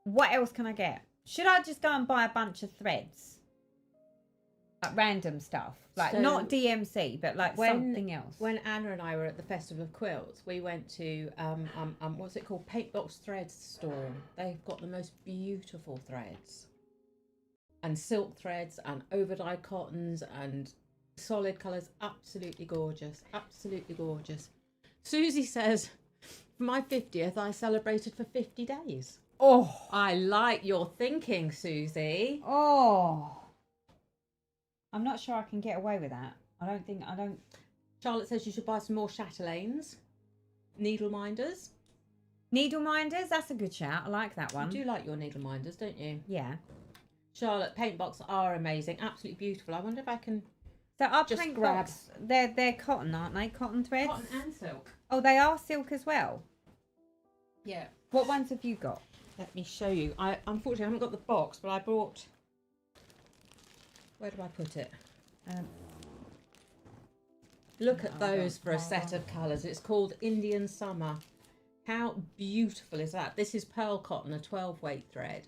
what else can I get? Should I just go and buy a bunch of threads? Like random stuff. Like, So, not DMC, but like something else. When Anna and I were at the Festival of Quilts, we went to, what's it called? Paintbox Threads store. They've got the most beautiful threads. And silk threads and over-dyed cottons and solid colours. Absolutely gorgeous. Absolutely gorgeous. Susie says, for my 50th, I celebrated for 50 days. Oh, I like your thinking, Susie. oh. I'm not sure I can get away with that. I don't. Charlotte says you should buy some more chatelaines. Needle minders. Needle minders, that's a good shout. I like that one. You do like your needle minders, don't you? Yeah. Charlotte, paint box are amazing. Absolutely beautiful. I wonder if I can... So our Just print grab- box, they're cotton, aren't they? Cotton threads? Cotton and silk. Oh, they are silk as well. Yeah. What ones have you got? Let me show you. I unfortunately haven't got the box, but I brought... Where do I put it? Look at those for a set of colours. It's called Indian Summer. How beautiful is that? This is pearl cotton, a 12-weight thread.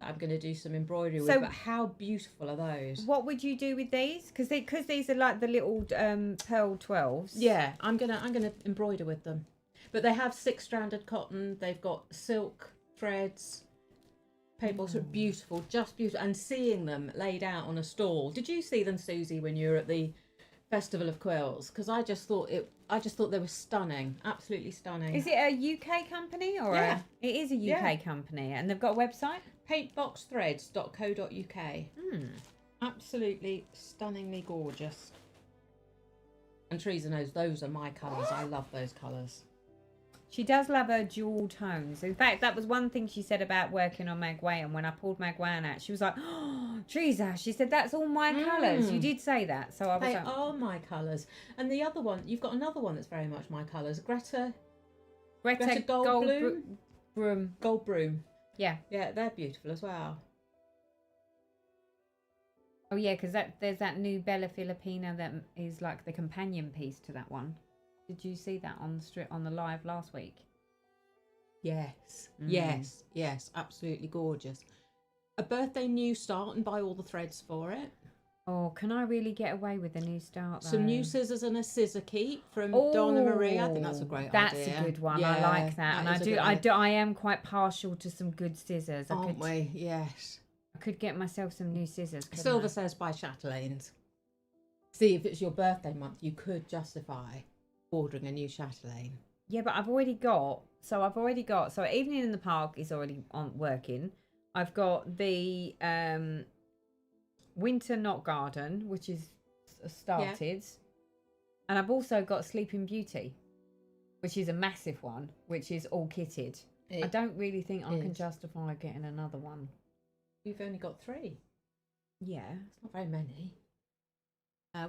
I'm going to do some embroidery with, but how beautiful are those? What would you do with these? Because these are like the little pearl 12s. Yeah, I'm gonna embroider with them. But they have 6-stranded cotton. They've got silk threads. Paintballs are beautiful, just beautiful. And seeing them laid out on a stall. Did you see them, Susie, when you were at the Festival of Quills? Because I just thought they were stunning, absolutely stunning. Is it a UK company or Yeah. It is a UK company, and they've got a website. Paintboxthreads.co.uk. Absolutely stunningly gorgeous. And Teresa knows those are my colours. I love those colours. She does love her dual tones. In fact, that was one thing she said about working on Magwayan. When I pulled Magwayan out, she was like, "Oh, Teresa," she said, "that's all my colours." You did say that, so I was They like, are my colours. And the other one, you've got another one that's very much my colours. Greta Goldbloom. Broom. Goldbroom. Yeah. Yeah, they're beautiful as well. Oh yeah, because there's that new Bella Filipina that is like the companion piece to that one. Did you see that on the live last week? Yes, yes, absolutely gorgeous. A birthday new start and buy all the threads for it. Oh, can I really get away with a new start though? Some new scissors and a scissor keep from Donna Marie. I think that's a great That's idea. a good one. Yeah, I like that. And I am quite partial to some good scissors. Aren't we? Yes. I could get myself some new scissors. Silver says buy chatelaines. See, if it's your birthday month, you could justify ordering a new chatelaine. Yeah, but I've already got. So Evening in the Park is already working. I've got the Winter Knot Garden, which is started. Yeah. And I've also got Sleeping Beauty, which is a massive one, which is all kitted. I don't really think I can justify getting another one. You've only got 3. Yeah. It's not very many.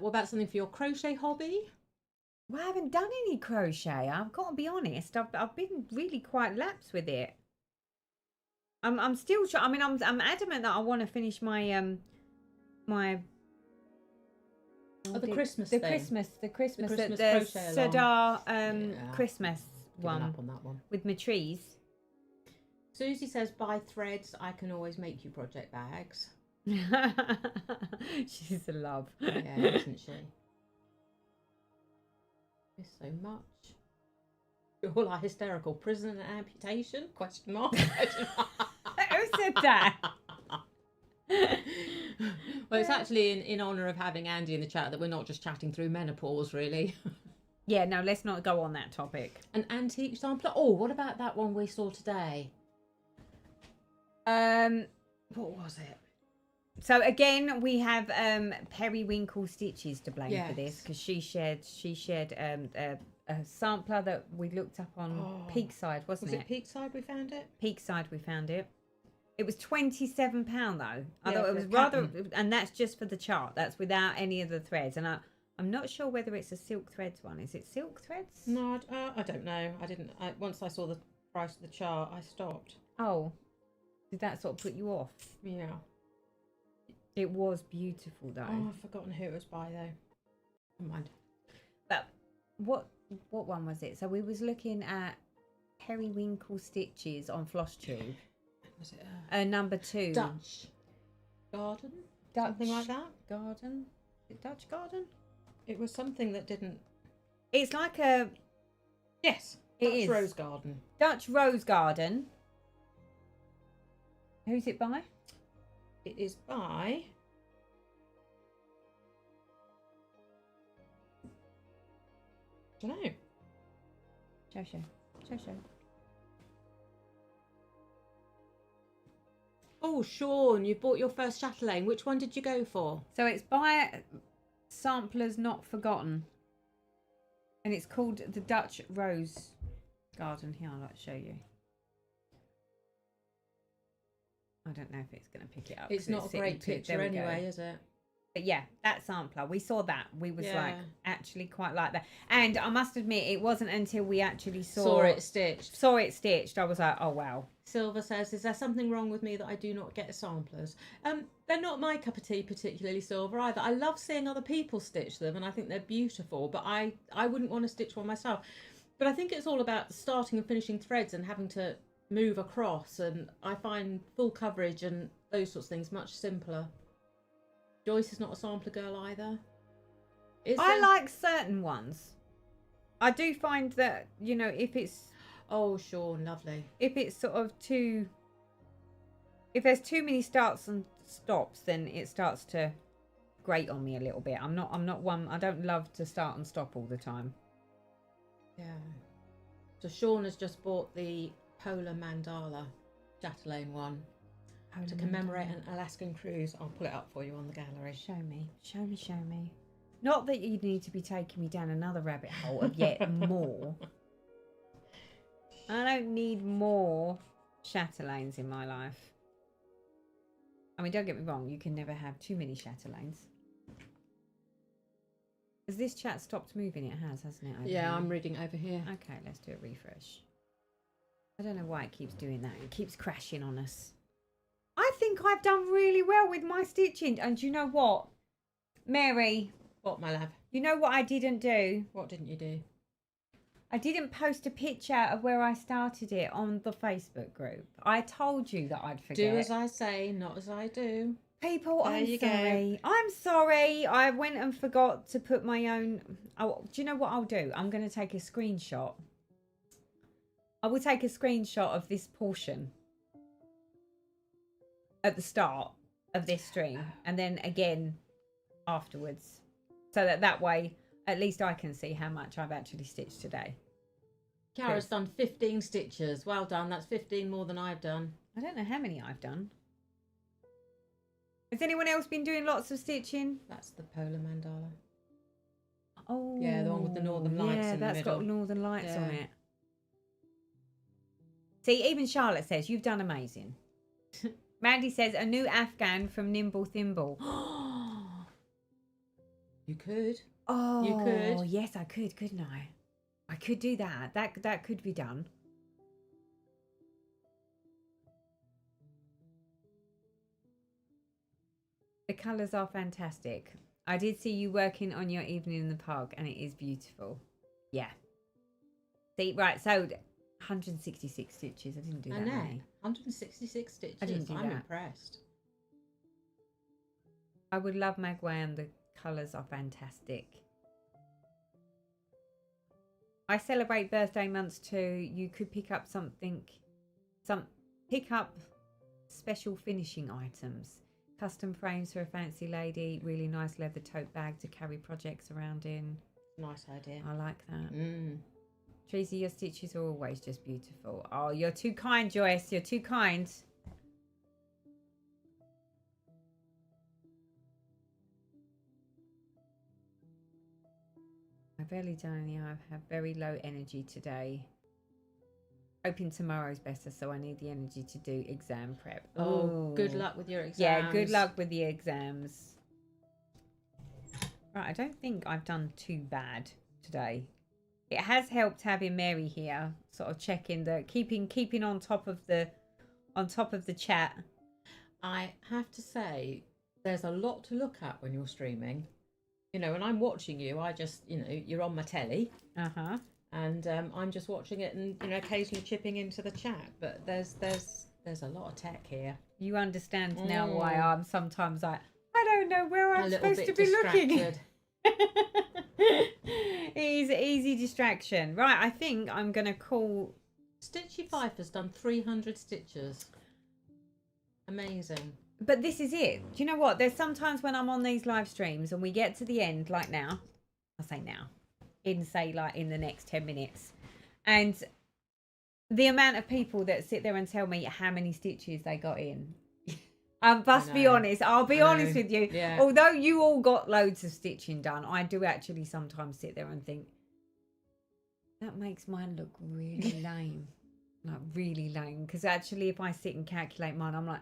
What about something for your crochet hobby? Well, I haven't done any crochet. I've got to be honest. I've been really quite lax with it. I'm still. I mean, I'm adamant that I want to finish my my. The Christmas the thing. The Christmas crochet Sadar Christmas one. one Up on that one with my trees. Susie says buy threads. I can always make you project bags. She's a love. Yeah, isn't she? There's so much. You're all like hysterical. Prison and amputation? Question mark. Who said that? Well, it's actually in honour of having Andy in the chat that we're not just chatting through menopause, really. Yeah, no, let's not go on that topic. An antique sampler? Oh, what about that one we saw today? What was it? So again, we have Periwinkle Stitches to blame for this, because she shared a sampler that we looked up on Peakside, wasn't it? Was it Peakside we found it? Peakside we found it. It was £27 though. I thought it was and that's just for the chart. That's without any of the threads. And I'm not sure whether it's a silk threads one. Is it silk threads? No, I don't know. I didn't. Once I saw the price of the chart, I stopped. Oh, did that sort of put you off? Yeah. It was beautiful though. Oh, I've forgotten who it was by though. Never mind. But what one was it? So we was looking at Periwinkle Stitches on flosstube. Was it number 2? Dutch Garden? Something like that? Garden? Is it Dutch Garden? It was something that didn't... It's like a... Yes. It Dutch is. Rose Garden. Dutch Rose Garden. Who's it by? It is by... I don't know. Show. Oh, Sean, you bought your first chatelaine. Which one did you go for? So it's by Samplers Not Forgotten. And it's called the Dutch Rose Garden. Here, I'll like show you. I don't know if it's going to pick it up. It's not a great picture anyway, is it? But yeah, that sampler, we saw that. We was Yeah. like, actually quite like that. And I must admit, it wasn't until we actually Saw it stitched. Saw it stitched. I was like, oh, wow. Silver says, is there something wrong with me that I do not get samplers? They're not my cup of tea, particularly, Silver, either. I love seeing other people stitch them, and I think they're beautiful, but I wouldn't want to stitch one myself. But I think it's all about starting and finishing threads and having to move across, and I find full coverage and those sorts of things much simpler. Joyce is not a sampler girl either. I like certain ones. I do find that, you know, if it's... Oh, Sean, lovely. If it's sort of too... If there's too many starts and stops, then it starts to grate on me a little bit. I'm not one... I don't love to start and stop all the time. Yeah. So Sean has just bought the Polar Mandala chatelaine one. To commemorate an Alaskan cruise. I'll pull it up for you on the gallery. Show me. Show me, show me. Not that you need to be taking me down another rabbit hole of yet more. I don't need more chatelaines in my life. I mean, don't get me wrong, you can never have too many chatelaines. Has this chat stopped moving? It has, hasn't it? Yeah, I'm reading over here. Okay, let's do a refresh. I don't know why it keeps doing that. It keeps crashing on us. I think I've done really well with my stitching. And you know what, Mary? What, my love? You know what I didn't do? What didn't you do? I didn't post a picture of where I started it on the Facebook group. I told you that I'd forget. Do as I say, not as I do. People, I'm sorry. I'm sorry. I went and forgot to put my own... Oh, do you know what I'll do? I'm going to take a screenshot. I will take a screenshot of this portion at the start of this stream, and then again afterwards, so that way at least I can see how much I've actually stitched today. Kara's done 15 stitches. Well done. That's 15 more than I've done. I don't know how many I've done. Has anyone else been doing lots of stitching? That's the Polar Mandala. Oh, yeah, the one with the northern lights in the middle. Yeah, that's got northern lights on Yeah. it. See, even Charlotte says you've done amazing. Mandy says a new Afghan from Nimble Thimble. You could. Oh, You could. Yes, I could, couldn't I? I could do that. That could be done. The colours are fantastic. I did see you working on your evening in the park, and it is beautiful. Yeah. See, right, so 166 stitches. I didn't do that many. 166 stitches. I didn't do I'm that. impressed. I would love Magway, and the colours are fantastic. I celebrate birthday months too. You could pick up pick up special finishing items. Custom frames for a fancy lady. Really nice leather tote bag to carry projects around in. Nice idea. I like that. Mm. Tracy, your stitches are always just beautiful. Oh, you're too kind, Joyce. You're too kind. I barely done any. I have very low energy today. Hoping tomorrow's better, so I need the energy to do exam prep. Oh, good luck with your exams. Yeah, good luck with the exams. Right, I don't think I've done too bad today. It has helped having Mary here, sort of checking the keeping on top of the chat. I have to say, there's a lot to look at when you're streaming. You know, when I'm watching you, I just, you know, you're on my telly. Uh-huh. And I'm just watching it and, you know, occasionally chipping into the chat. But there's a lot of tech here. You understand now why I'm sometimes like, I don't know where I'm supposed to be distracted. looking. It is an easy distraction. Right, I think I'm going to call... Stitchy Fife has done 300 stitches. Amazing. But this is it. Do you know what? There's sometimes when I'm on these live streams and we get to the end, like now. I say now. In the next 10 minutes. And the amount of people that sit there and tell me how many stitches they got in. Must be honest. I'll be honest with you. Yeah. Although you all got loads of stitching done, I do actually sometimes sit there and think, that makes mine look really lame. Like, really lame. Because actually, if I sit and calculate mine, I'm like...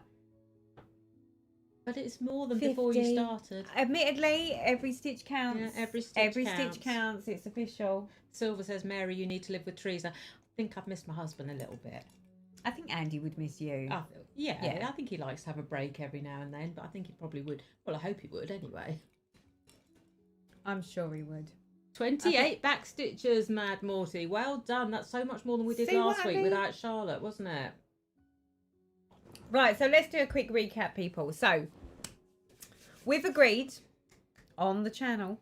But it's more than 50. before you started. Admittedly, every stitch counts. Yeah, every stitch counts. It's official. Silver says, Mary, you need to live with Teresa. I think I've missed my husband a little bit. I think Andy would miss you. Yeah, I think he likes to have a break every now and then, but I think he probably would. Well, I hope he would anyway. I'm sure he would. 28 back stitches, Mad Morty. Well done. That's so much more than we did last week without Charlotte, wasn't it? Right, so let's do a quick recap, people. So, we've agreed on the channel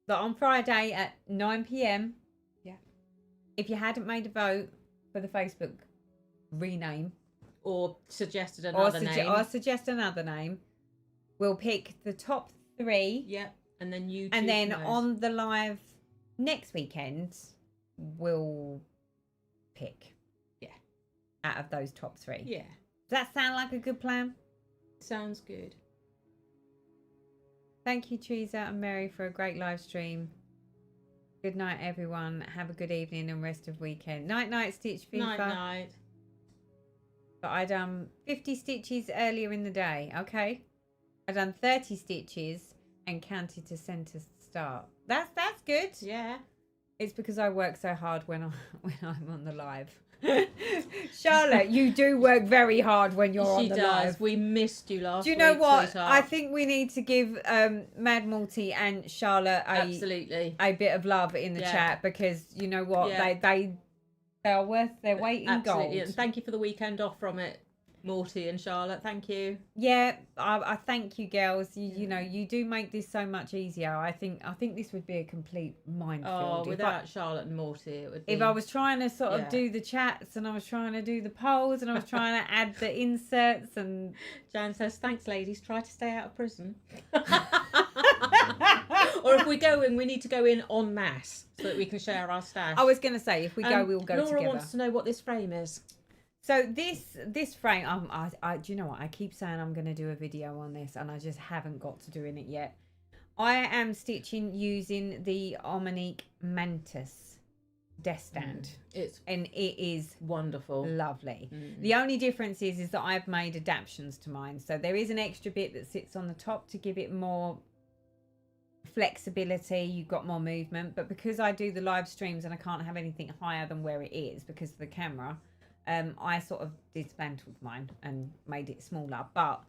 that on Friday at 9 p.m, if you hadn't made a vote for the Facebook rename or suggested another name, or suggest another name, we'll pick the top 3. Yep, and then you. And then on the live next weekend, we'll pick. Out of those top 3. Yeah. Does that sound like a good plan? Sounds good. Thank you, Teresa and Mary, for a great live stream. Good night, everyone. Have a good evening and rest of weekend. Night, Stitch FIFA. Night. But I done 50 stitches earlier in the day, okay? I done 30 stitches and counted to centre start. That's good. Yeah. It's because I work so hard when I'm on the live. Charlotte, you do work very hard when you're on the live. We missed you last week. Do you know what? Sweetheart. I think we need to give Mad Morty and Charlotte a bit of love in the chat, because you know what? They are worth their weight in gold. And thank you for the weekend off from it, Morty and Charlotte. Thank you. Yeah, I thank you, girls. You know, you do make this so much easier. I think this would be a complete minefield. Without Charlotte and Morty, it would be. If I was trying to sort of do the chats, and I was trying to do the polls, and I was trying to add the inserts, and Jan says, "Thanks, ladies. Try to stay out of prison." Or if we go in, we need to go in en masse so that we can share our stash. I was going to say, if we go, we'll go Laura together. Laura wants to know what this frame is. So this frame, I do you know what? I keep saying I'm going to do a video on this, and I just haven't got to doing it yet. I am stitching using the Omnique Mantis desk stand. And it is wonderful, lovely. The only difference is that I've made adaptations to mine. So there is an extra bit that sits on the top to give it more flexibility. You've got more movement, but because I do the live streams and I can't have anything higher than where it is because of the camera, I sort of dismantled mine and made it smaller, but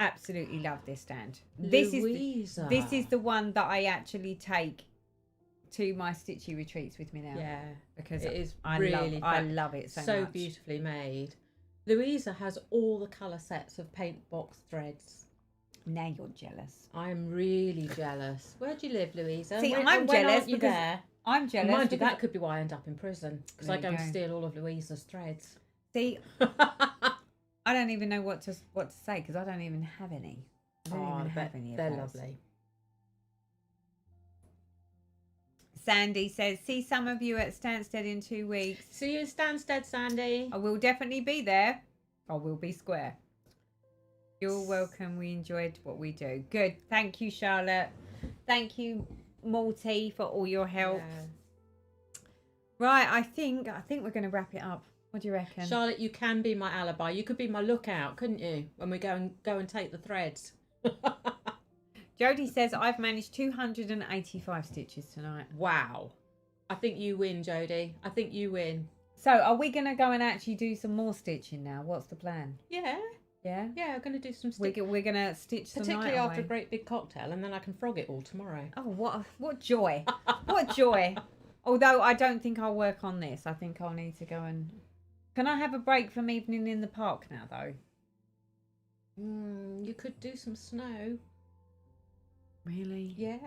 absolutely love this stand. This is the one that I actually take to my stitchy retreats with me now. Yeah, because it is I love it so much. Beautifully made. Louisa has all the colour sets of paint box threads. Now you're jealous. I'm really jealous. Where do you live, Louisa? See, I'm jealous because there? I'm jealous. Mind you, that could be why I end up in prison, because I go and steal all of Louisa's threads. See, I don't even know what to say, because I don't even have any. I don't even have any of they're those. lovely. Sandy says, see some of you at Stansted in 2 weeks. See you at Stansted, Sandy. I will definitely be there. I will be square. You're welcome. We enjoyed what we do. Good. Thank you, Charlotte. Thank you, Morty, for all your help. Yeah. Right, I think we're going to wrap it up. What do you reckon? Charlotte, you can be my alibi. You could be my lookout, couldn't you? When we go and take the threads. Jodie says, I've managed 285 stitches tonight. Wow. I think you win, Jodie. I think you win. So are we going to go and actually do some more stitching now? What's the plan? Yeah. Yeah? Yeah, I'm going to do some stitching. We're going to stitch the night particularly after away. a great big cocktail, and then I can frog it all tomorrow. Oh, what joy. What joy. Although I don't think I'll work on this. I think I'll need to go and... Can I have a break from evening in the park now, though? You could do some snow. Really? Yeah.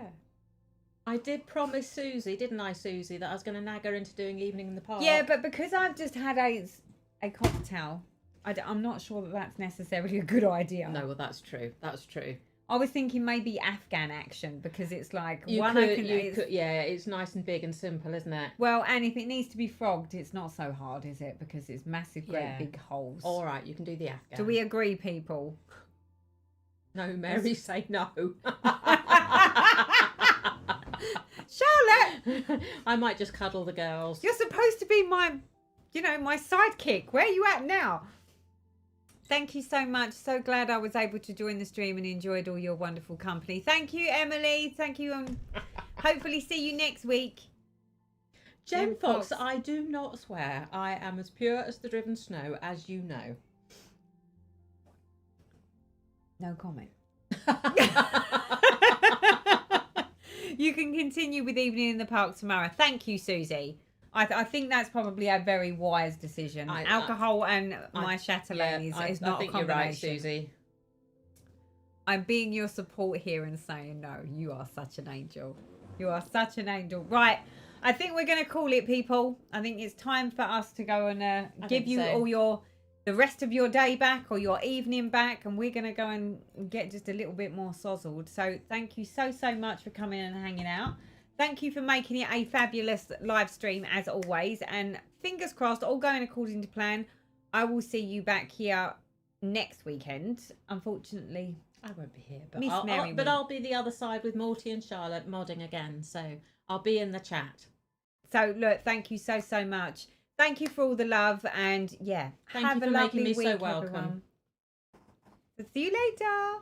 I did promise Susie, didn't I, Susie, that I was going to nag her into doing evening in the park. Yeah, but because I've just had a cocktail, I'm not sure that that's necessarily a good idea. No, well, that's true. That's true. I was thinking maybe Afghan action because it's like It's nice and big and simple, isn't it? Well, and if it needs to be frogged, it's not so hard, is it? Because it's massive, great big holes. All right, you can do the Afghan. Do we agree, people? No, Mary, say no. Charlotte, I might just cuddle the girls. you're supposed to be my sidekick. Where are you at now? Thank you so much. So glad I was able to join the stream and enjoyed all your wonderful company. Thank you, Emily. Thank you. And hopefully see you next week. Jen Fox, I do not swear. I am as pure as the driven snow, as you know. No comment. You can continue with Evening in the Park tomorrow. Thank you, Susie. I think that's probably a very wise decision. Alcohol and my chatelaine is not a combination. You're right, Susie. I'm being your support here and saying, no, you are such an angel. You are such an angel. Right. I think we're going to call it, people. I think it's time for us to go and give you all the rest of your day back or your evening back. And we're going to go and get just a little bit more sozzled. So thank you so much for coming and hanging out. Thank you for making it a fabulous live stream as always. And fingers crossed, all going according to plan. I will see you back here next weekend. Unfortunately, I won't be here, but I'll be the other side with Morty and Charlotte modding again. So I'll be in the chat. So look, thank you so much. Thank you for all the love and thank you for making me so welcome. Everyone. See you later.